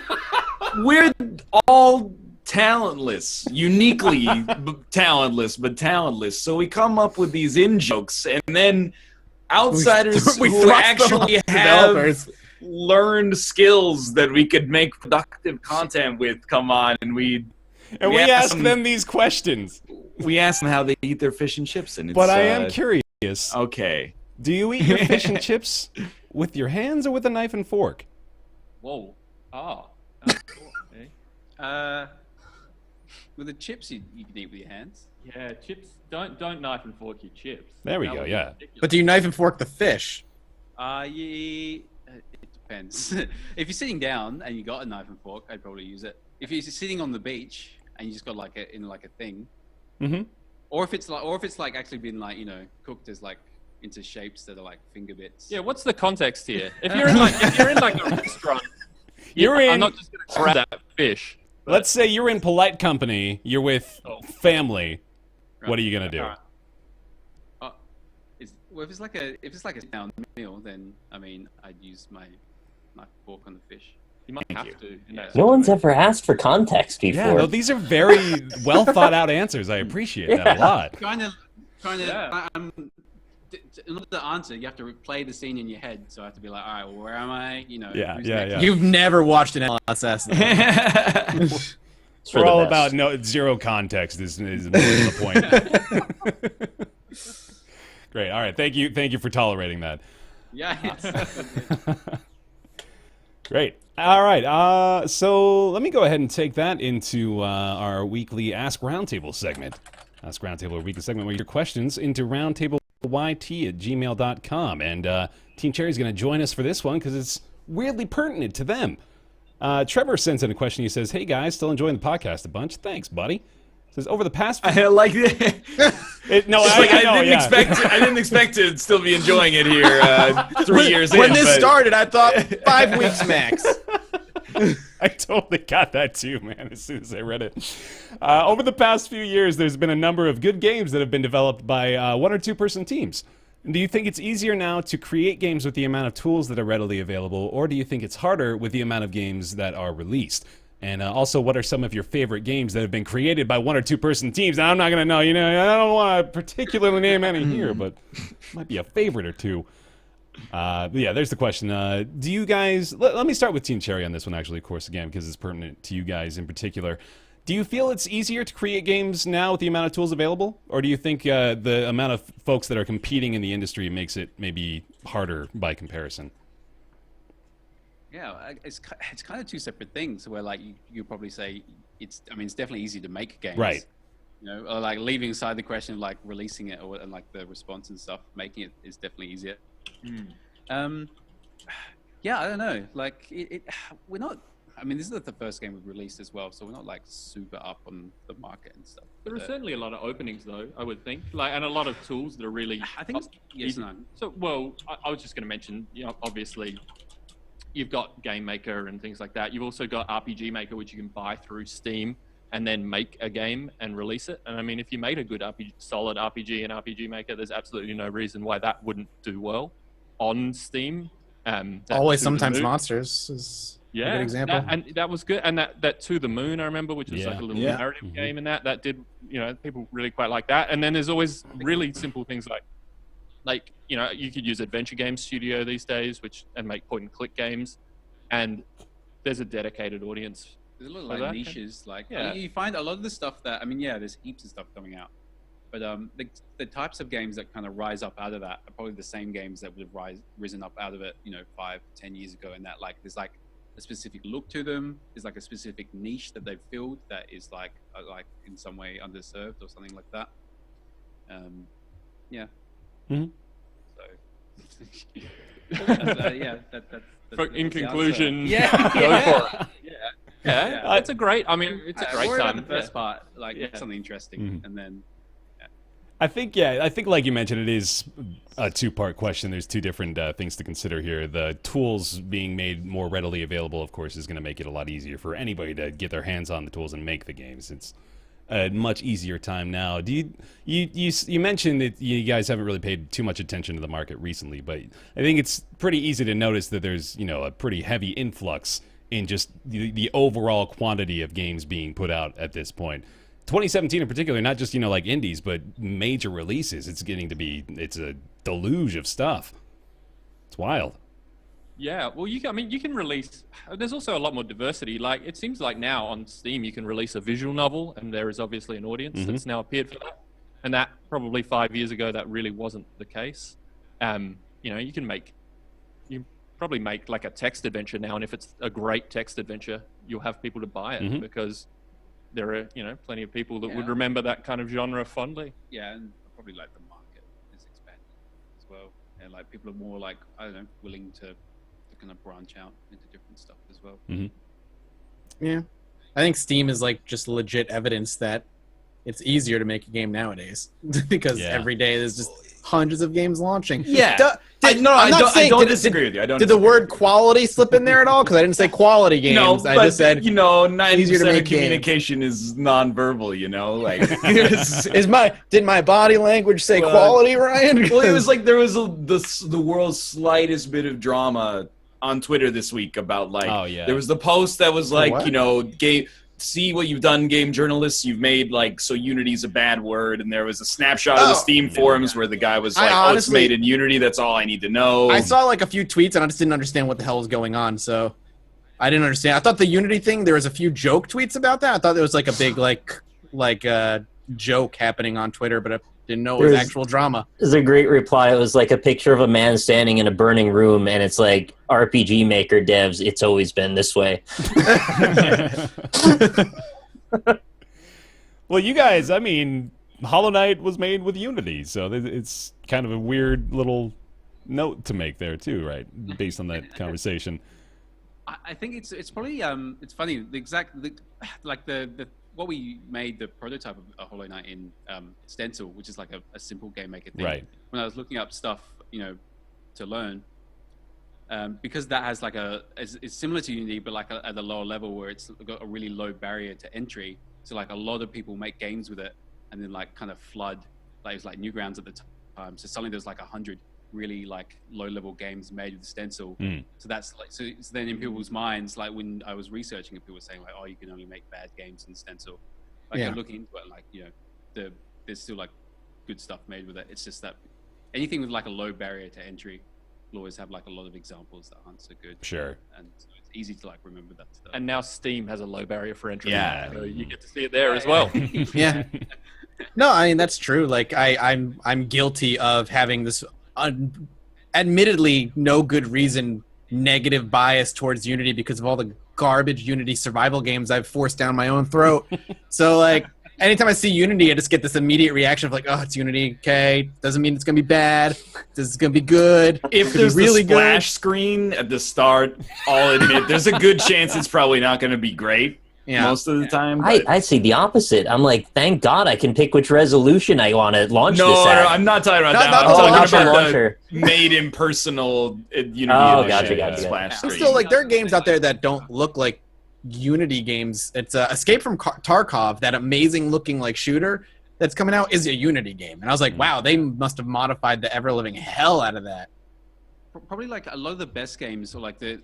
Speaker 6: We're all talentless, uniquely talentless, but talentless. So we come up with these in-jokes, and then outsiders who actually have learned skills that we could make productive content with come on, and we
Speaker 1: ask them these questions.
Speaker 6: We ask them how they eat their fish and chips, and
Speaker 1: but I am curious.
Speaker 6: Okay.
Speaker 1: Do you eat your fish and chips with your hands or with a knife and fork?
Speaker 2: Whoa.
Speaker 3: With the chips, you can eat with your hands.
Speaker 2: Yeah, chips. Don't knife and fork your chips.
Speaker 1: There we
Speaker 2: That
Speaker 1: go,
Speaker 2: would be
Speaker 1: yeah.
Speaker 2: ridiculous.
Speaker 4: But do you knife and fork the fish?
Speaker 3: It depends. If you're sitting down and you got a knife and fork, I'd probably use it. If you're sitting on the beach and you just got like a thing, or if it's like actually been like cooked as like into shapes that are like finger bits.
Speaker 2: Yeah, what's the context here? If you're in like a restaurant, I'm not just gonna grab that fish. But,
Speaker 1: Let's say you're in polite company. You're with family. What are you gonna do?
Speaker 3: If it's like a down meal, then I mean I'd use my knife and fork on the fish.
Speaker 2: you might have to. In that
Speaker 5: No one's
Speaker 2: situation.
Speaker 5: ever asked for context before.
Speaker 1: Yeah, no, these are very well thought out answers. I appreciate that a lot.
Speaker 3: Kind of.
Speaker 2: Yeah.
Speaker 3: In order to answer, you have to replay the scene in your head. So I have to be like, all right, well, where am I?
Speaker 1: Yeah,
Speaker 3: who's
Speaker 1: yeah,
Speaker 3: next?
Speaker 1: yeah.
Speaker 4: You've never watched an LSS.
Speaker 5: It's for
Speaker 1: We're
Speaker 5: the
Speaker 1: all
Speaker 5: best.
Speaker 1: about zero context is the point. Great. All right. Thank you for tolerating that.
Speaker 3: Yeah.
Speaker 1: Great. All right. So let me go ahead and take that into our weekly Ask Roundtable segment. Ask Roundtable, a weekly segment where your questions into roundtableyt@gmail.com. And Team Cherry's going to join us for this one because it's weirdly pertinent to them. Trevor sends in a question. He says, "Hey guys, still enjoying the podcast a bunch? Thanks, buddy." Says over the past.
Speaker 6: I like it. I didn't expect to still be enjoying it here 3 years in.
Speaker 4: When this
Speaker 6: but-
Speaker 4: started, I thought 5 weeks max.
Speaker 1: I totally got that too, man, as soon as I read it. Over the past few years, there's been a number of good games that have been developed by one or two person teams. Do you think it's easier now to create games with the amount of tools that are readily available, or do you think it's harder with the amount of games that are released? And also, what are some of your favorite games that have been created by one or two person teams? Now, I'm not going to know, I don't want to particularly name any here, but might be a favorite or two. Yeah, there's the question. Do you guys, let me start with Team Cherry on this one, actually, of course, again, because it's pertinent to you guys in particular. Do you feel it's easier to create games now with the amount of tools available? Or do you think the amount of folks that are competing in the industry makes it maybe harder by comparison?
Speaker 3: Yeah, it's kind of two separate things. Where like you probably say it's definitely easy to make games,
Speaker 1: Right.
Speaker 3: Or like leaving aside the question of like releasing it and like the response and stuff, making it is definitely easier. Yeah, I don't know. Like we're not. I mean, this is the first game we've released as well, so we're not like super up on the market and stuff.
Speaker 2: There are certainly a lot of openings, though, I would think, and a lot of tools that are really.
Speaker 3: I think yes, no.
Speaker 2: So, well, I was just going to mention, obviously, you've got Game Maker and things like that. You've also got RPG Maker, which you can buy through Steam and then make a game and release it. And I mean, if you made a good solid RPG in RPG Maker, there's absolutely no reason why that wouldn't do well on Steam.
Speaker 4: Always Sometimes Monsters is a good example.
Speaker 2: And that was good. And that To the Moon, I remember, which was
Speaker 1: Yeah.
Speaker 2: like a little narrative game, and that did, people really quite like that. And then there's always really simple things like you could use Adventure Game Studio these days, and make point and click games, and there's a dedicated audience.
Speaker 3: There's a little
Speaker 2: for
Speaker 3: like
Speaker 2: that.
Speaker 3: niches. Like
Speaker 2: Yeah.
Speaker 3: you find a lot of the stuff that there's heaps of stuff coming out, but the types of games that kind of rise up out of that are probably the same games that would have risen up out of it 5-10 years ago, and that like there's like a specific look to them. There's like a specific niche that they've filled that is like in some way underserved or something like that. Yeah.
Speaker 1: Mhm.
Speaker 3: So that's
Speaker 2: In
Speaker 3: the
Speaker 2: conclusion,
Speaker 3: answer.
Speaker 2: go for it.
Speaker 3: Yeah.
Speaker 2: Yeah, it's a great. I mean, it's a great
Speaker 3: worry
Speaker 2: time.
Speaker 3: about the first part, like
Speaker 2: Yeah.
Speaker 3: something interesting,
Speaker 1: Mhm.
Speaker 3: and then
Speaker 1: I think like you mentioned, it is a two-part question. There's two different things to consider here. The tools being made more readily available, of course, is going to make it a lot easier for anybody to get their hands on the tools and make the games. It's a much easier time now. Do you mentioned that you guys haven't really paid too much attention to the market recently, but I think it's pretty easy to notice that there's a pretty heavy influx in just the overall quantity of games being put out at this point. 2017 in particular, not just like indies, but major releases. It's a deluge of stuff. It's wild.
Speaker 2: Yeah, well, you can release. There's also a lot more diversity. Like it seems like now on Steam, you can release a visual novel, and there is obviously an audience that's now appeared for that. And that probably 5 years ago, that really wasn't the case. You probably make like a text adventure now, and if it's a great text adventure, you'll have people to buy it because there are plenty of people that would remember that kind of genre fondly.
Speaker 3: Yeah, and probably like the market is expanding as well, and like people are more like willing to kind of branch out into different stuff as well.
Speaker 4: Yeah, I think Steam is like just legit evidence that it's easier to make a game nowadays because every day there's just hundreds of games launching.
Speaker 6: Yeah. I don't disagree with you.
Speaker 4: Did the word quality slip in there at all? Because I didn't say quality games.
Speaker 6: No,
Speaker 4: I
Speaker 6: but,
Speaker 4: just said
Speaker 6: 90% of communication is nonverbal, Like,
Speaker 4: did my body language say quality, Ryan?
Speaker 6: Well, it was like there was the world's slightest bit of drama on Twitter this week about there was the post that was like, see what you've done, game journalists. You've made so Unity's a bad word, and there was a snapshot of the Steam forums where the guy was like, honestly, it's made in Unity. That's all I need to know.
Speaker 4: I saw a few tweets, and I just didn't understand what the hell was going on. So I didn't understand. I thought the Unity thing, there was a few joke tweets about that. I thought there was a big joke happening on Twitter, but I didn't know it was actual drama.
Speaker 5: There's a great reply. It was like a picture of a man standing in a burning room, and it's like, RPG Maker devs, it's always been this way.
Speaker 1: Well, you guys, Hollow Knight was made with Unity, so it's kind of a weird little note to make there too, right? Based on that conversation.
Speaker 3: I think it's probably it's funny. The what we made the prototype of Hollow Knight in Stencil, which is like a simple game maker thing.
Speaker 1: Right.
Speaker 3: When I was looking up stuff, to learn, because that has it's similar to Unity, but at a lower level where it's got a really low barrier to entry. So a lot of people make games with it, and then kind of flood. It was Newgrounds at the time. So suddenly there's 100 really low level games made with Stencil. So that's so then in people's minds, when I was researching it, people were saying oh, you can only make bad games in Stencil. You're looking into it, there's still good stuff made with it. It's just that anything with a low barrier to entry will always have a lot of examples that aren't so good.
Speaker 1: Sure.
Speaker 3: And so it's easy to remember that stuff.
Speaker 2: And now Steam has a low barrier for entry.
Speaker 6: Yeah.
Speaker 2: So you get to see it there as well.
Speaker 4: Yeah. No, that's true. I'm guilty of having this admittedly no good reason negative bias towards Unity because of all the garbage Unity survival games I've forced down my own throat. So anytime I see Unity, I just get this immediate reaction of oh, it's Unity, okay, doesn't mean it's gonna be bad, it's gonna be good.
Speaker 6: If there's really the splash screen at the start, I'll admit there's a good chance it's probably not gonna be great. Most of the time.
Speaker 5: I'd say the opposite. I'm thank God I can pick which resolution I want to launch this at.
Speaker 6: No, I'm not talking about that. I'm talking about the made impersonal Unity
Speaker 5: gotcha.
Speaker 6: splash screen.
Speaker 4: Still, there are games out there that don't look like Unity games. It's Escape from Tarkov, that amazing looking shooter that's coming out is a Unity game. And I was wow, they must have modified the ever-living hell out of that.
Speaker 3: Probably a lot of the best games, or the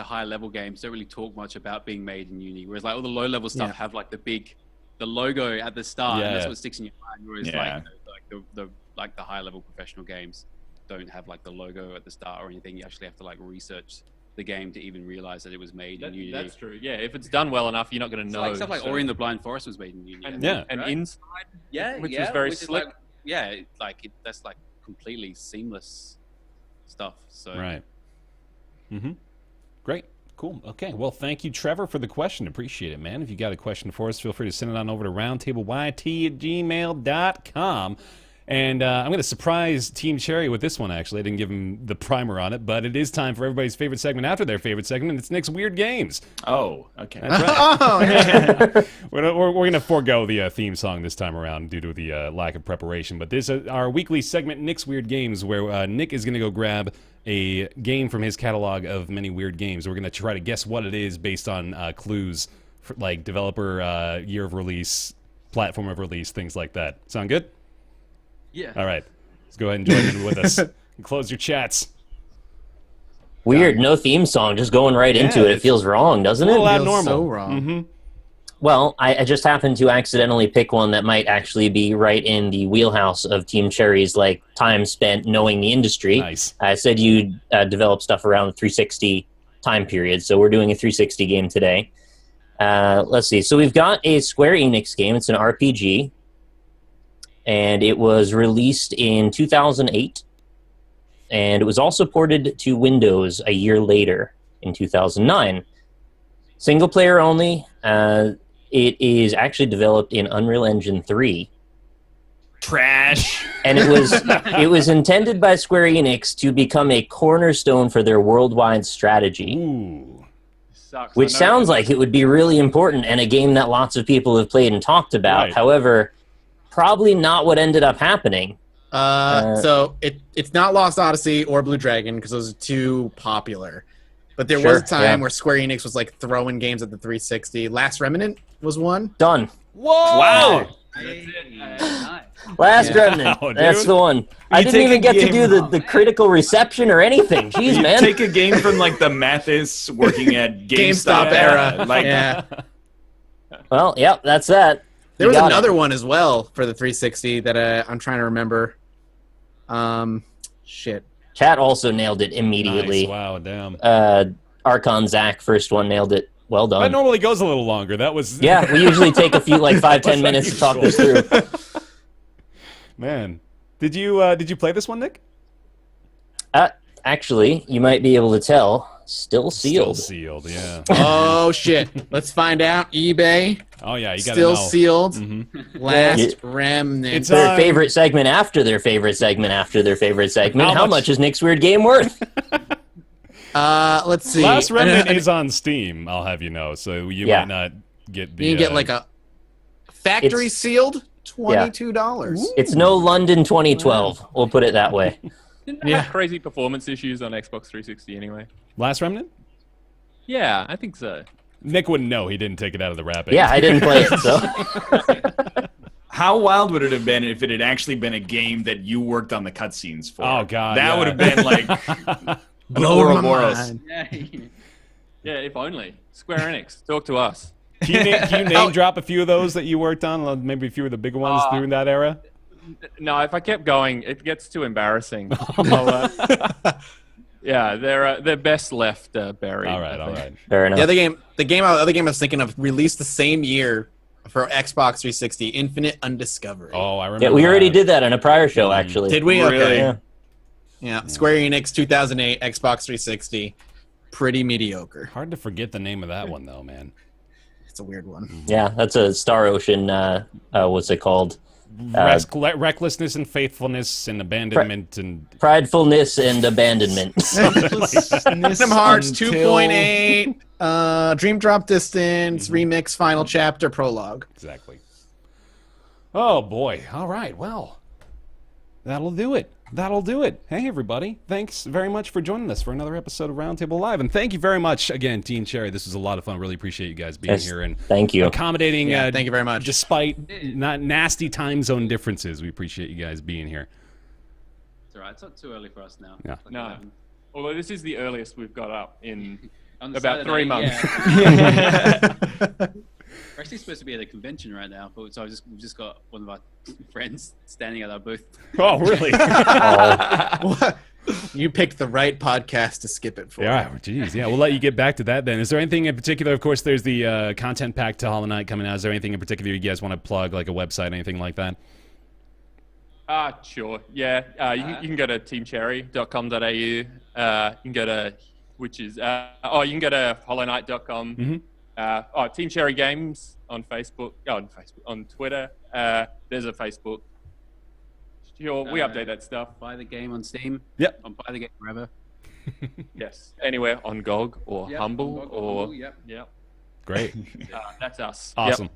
Speaker 3: higher level games, don't really talk much about being made in Unity. Whereas all the low level stuff have the logo at the start, and that's what sticks in your mind. Whereas the high level professional games don't have the logo at the start or anything. You actually have to research the game to even realize that it was made in Unity.
Speaker 2: That's true. Yeah, if it's done well enough, you're not going to know.
Speaker 3: Stuff Ori and the Blind Forest was made in Unity.
Speaker 2: And Inside, which was very slick.
Speaker 3: That's completely seamless stuff. So
Speaker 1: right. Great. Cool. Okay. Well, thank you, Trevor, for the question. Appreciate it, man. If you got a question for us, feel free to send it on over to roundtableyt@gmail.com. And I'm going to surprise Team Cherry with this one, actually. I didn't give him the primer on it, but it is time for everybody's favorite segment after their favorite segment, and it's Nick's Weird Games.
Speaker 6: Oh, okay.
Speaker 1: That's right. We're going to forego the theme song this time around due to the lack of preparation. But this is our weekly segment, Nick's Weird Games, where Nick is going to go grab a game from his catalog of many weird games. We're going to try to guess what it is based on clues, for, developer, year of release, platform of release, things like that. Sound good?
Speaker 3: Yeah.
Speaker 1: All right. Let's go ahead and join in with us. And close your chats.
Speaker 5: Weird, no theme song, just going right into it. It feels wrong, doesn't it?
Speaker 1: Well,
Speaker 4: Feels
Speaker 1: abnormal.
Speaker 4: so wrong.
Speaker 5: Well, I just happened to accidentally pick one that might actually be right in the wheelhouse of Team Cherry's time spent knowing the industry.
Speaker 1: Nice.
Speaker 5: I said you develop stuff around the 360 time period, so we're doing a 360 game today. Let's see. So we've got a Square Enix game. It's an RPG, and it was released in 2008. and it was also ported to Windows a year later in 2009. Single player only. It is actually developed in Unreal Engine 3.
Speaker 6: Trash.
Speaker 5: And it was intended by Square Enix to become a cornerstone for their worldwide strategy.
Speaker 1: Ooh.
Speaker 2: Sucks.
Speaker 5: Which sounds like it would be really important and a game that lots of people have played and talked about.
Speaker 1: Right.
Speaker 5: However, probably not what ended up happening.
Speaker 4: So it's not Lost Odyssey or Blue Dragon because those are too popular. But there was a time where Square Enix was like throwing games at the 360. Last Remnant was one.
Speaker 5: Done.
Speaker 1: Whoa!
Speaker 6: Wow.
Speaker 3: Nice.
Speaker 5: Last Remnant.
Speaker 1: Wow,
Speaker 5: That's
Speaker 1: dude.
Speaker 5: the one. I didn't
Speaker 6: take
Speaker 5: even
Speaker 6: a
Speaker 5: get to
Speaker 6: game-
Speaker 5: do the critical reception or anything. Jeez,
Speaker 6: You
Speaker 5: man.
Speaker 6: take a game from like the Mathis working at
Speaker 4: GameStop
Speaker 6: GameStop
Speaker 4: era.
Speaker 6: Like,
Speaker 4: Yeah.
Speaker 5: Well, yep, that's that.
Speaker 4: There
Speaker 5: You
Speaker 4: was
Speaker 5: got
Speaker 4: another one as well for the 360 that I'm trying to remember. Shit.
Speaker 5: Chat also nailed it immediately.
Speaker 1: Nice. Wow, damn.
Speaker 5: Archon Zach, first one, nailed it. Well
Speaker 1: That
Speaker 5: done.
Speaker 1: normally goes a little longer. That was
Speaker 5: Yeah, we usually take a few, like 5-10 minutes to talk this through.
Speaker 1: Man, did you play this one, Nick?
Speaker 5: Actually, you might be able to tell. Still sealed.
Speaker 1: Still sealed. Yeah.
Speaker 4: Oh shit. Let's find out. eBay.
Speaker 1: Oh yeah, you got to
Speaker 4: Still
Speaker 1: know.
Speaker 4: sealed.
Speaker 1: Mhm.
Speaker 4: Last
Speaker 5: Yeah.
Speaker 4: Remnant.
Speaker 1: It's
Speaker 5: Their
Speaker 1: on-
Speaker 5: favorite segment after their favorite segment after their favorite segment.
Speaker 1: How
Speaker 5: How
Speaker 1: much-
Speaker 5: much is Nick's Weird Game worth?
Speaker 4: Let's see.
Speaker 1: Last Remnant
Speaker 4: I know-
Speaker 1: is on Steam. I'll have you know, so you
Speaker 5: Yeah.
Speaker 1: might not get the.
Speaker 4: You can get like a factory
Speaker 5: It's-
Speaker 4: sealed $22.
Speaker 5: It's no London 2012. We'll put it that way.
Speaker 2: Didn't they have crazy performance issues on Xbox 360 anyway?
Speaker 1: Last Remnant.
Speaker 2: Yeah, I think so.
Speaker 1: Nick wouldn't know. He didn't take it out of the wrapping.
Speaker 5: Yeah, I didn't play it, so.
Speaker 6: how wild would it have been if it had actually been a game that you worked on the cutscenes for?
Speaker 1: Oh, God,
Speaker 6: that
Speaker 1: yeah.
Speaker 6: would have been like
Speaker 4: Blow my
Speaker 6: Ouroboros.
Speaker 4: mind.
Speaker 2: Yeah, if only. Square Enix, talk to us.
Speaker 1: Can you name drop a few of those that you worked on? Maybe a few of the big ones during that era.
Speaker 2: No, if I kept going, it gets too embarrassing. Yeah, they're best left buried.
Speaker 1: All right,
Speaker 2: I
Speaker 1: all
Speaker 2: think.
Speaker 1: right.
Speaker 5: Fair enough.
Speaker 4: The other game I was thinking of released the same year for Xbox 360, Infinite Undiscovered.
Speaker 1: Oh, I remember.
Speaker 5: Yeah, we already
Speaker 1: that.
Speaker 5: did that on a prior show, actually.
Speaker 4: Did we?
Speaker 6: Really?
Speaker 4: Okay.
Speaker 5: Yeah.
Speaker 4: Yeah. Square Enix 2008, Xbox 360. Pretty mediocre.
Speaker 1: Hard to forget the name of that one, though, man.
Speaker 4: It's a weird one.
Speaker 5: Yeah, that's a Star Ocean, what's it called?
Speaker 1: Recklessness and faithfulness and abandonment and
Speaker 5: Pridefulness and Abandonment.
Speaker 4: Kingdom Hearts
Speaker 6: Until-
Speaker 4: 2.8, Dream Drop Distance, Remix, Final Chapter, Prologue.
Speaker 1: exactly. Oh boy! All right, well, that'll do it. That'll do it. Hey, everybody. Thanks very much for joining us for another episode of Roundtable Live. And thank you very much again, Team Cherry. This was a lot of fun. Really appreciate you guys being
Speaker 5: Yes,
Speaker 1: here and
Speaker 5: thank you.
Speaker 1: accommodating.
Speaker 4: Yeah, thank you very much.
Speaker 1: Despite not nasty time zone differences, we appreciate you guys being here.
Speaker 3: It's alright. It's not too early for us now.
Speaker 1: Yeah.
Speaker 3: Like
Speaker 2: No.
Speaker 3: 11.
Speaker 2: Although this is the earliest we've got up in
Speaker 3: On the
Speaker 2: about
Speaker 3: Saturday,
Speaker 2: 3 months.
Speaker 3: yeah. We're actually supposed to be at a convention right now, but so we've just got one of our friends standing at our booth.
Speaker 1: Oh, really?
Speaker 4: What? You picked the right podcast to skip it for.
Speaker 1: Yeah, geez. Yeah, we'll let you get back to that then. Is there anything in particular? Of course, there's the content pack to Hollow Knight coming out. Is there anything in particular you guys want to plug, like a website, anything like that?
Speaker 2: Sure. Yeah. You can go to teamcherry.com.au. You can go to, you can go to hollowknight.com.
Speaker 1: Mm-hmm.
Speaker 2: Team Cherry Games on Facebook. On Twitter. There's a Facebook. Sure, we update that stuff.
Speaker 3: Buy the game on Steam.
Speaker 1: Yep.
Speaker 3: On Buy the Game Forever.
Speaker 2: Yes. Anywhere on GOG or
Speaker 3: Yep,
Speaker 2: Humble
Speaker 3: on GOG,
Speaker 2: or
Speaker 3: Humble, yep.
Speaker 2: Yep.
Speaker 1: Great.
Speaker 2: That's us.
Speaker 1: Awesome.
Speaker 2: Yep.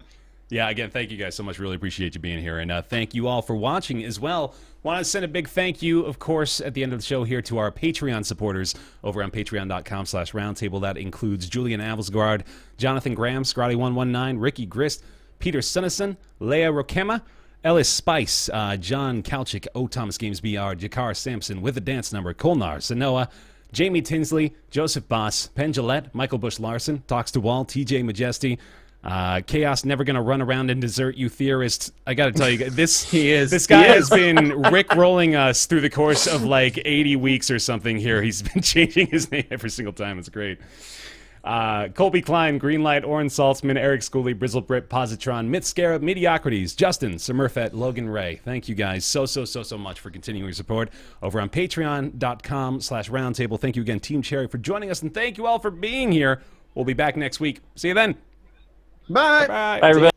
Speaker 1: Yeah, again, thank you guys so much. Really appreciate you being here. And thank you all for watching as well. Want to send a big thank you, of course, at the end of the show here to our Patreon supporters over on patreon.com/roundtable. That includes Julian Avelsgaard, Jonathan Graham, Scotty119, Ricky Grist, Peter Sunnison, Leah Rokema, Ellis Spice, John Kalchik, O. Thomas Games BR, Jakar Sampson with the dance number, Kolnar, Sanoa, Jamie Tinsley, Joseph Boss, Penn Gillette, Michael Bush Larson, Talks to Wall, TJ Majesty, Chaos Never Gonna Run Around and Desert You Theorists. I gotta tell you, this this guy has been Rick-rolling us through the course of like 80 weeks or something here. He's been changing his name every single time. It's great. Colby Klein, Greenlight, Oren Saltzman, Eric Schooley, Brizzlebrit, Positron, Mitscara, Mediocrities, Justin, Smurfette, Logan Ray. Thank you guys so much for continuing your support over on patreon.com/roundtable. Thank you again, Team Cherry, for joining us, and thank you all for being here. We'll be back next week. See you then.
Speaker 4: Bye.
Speaker 1: Bye.
Speaker 5: Bye, everybody.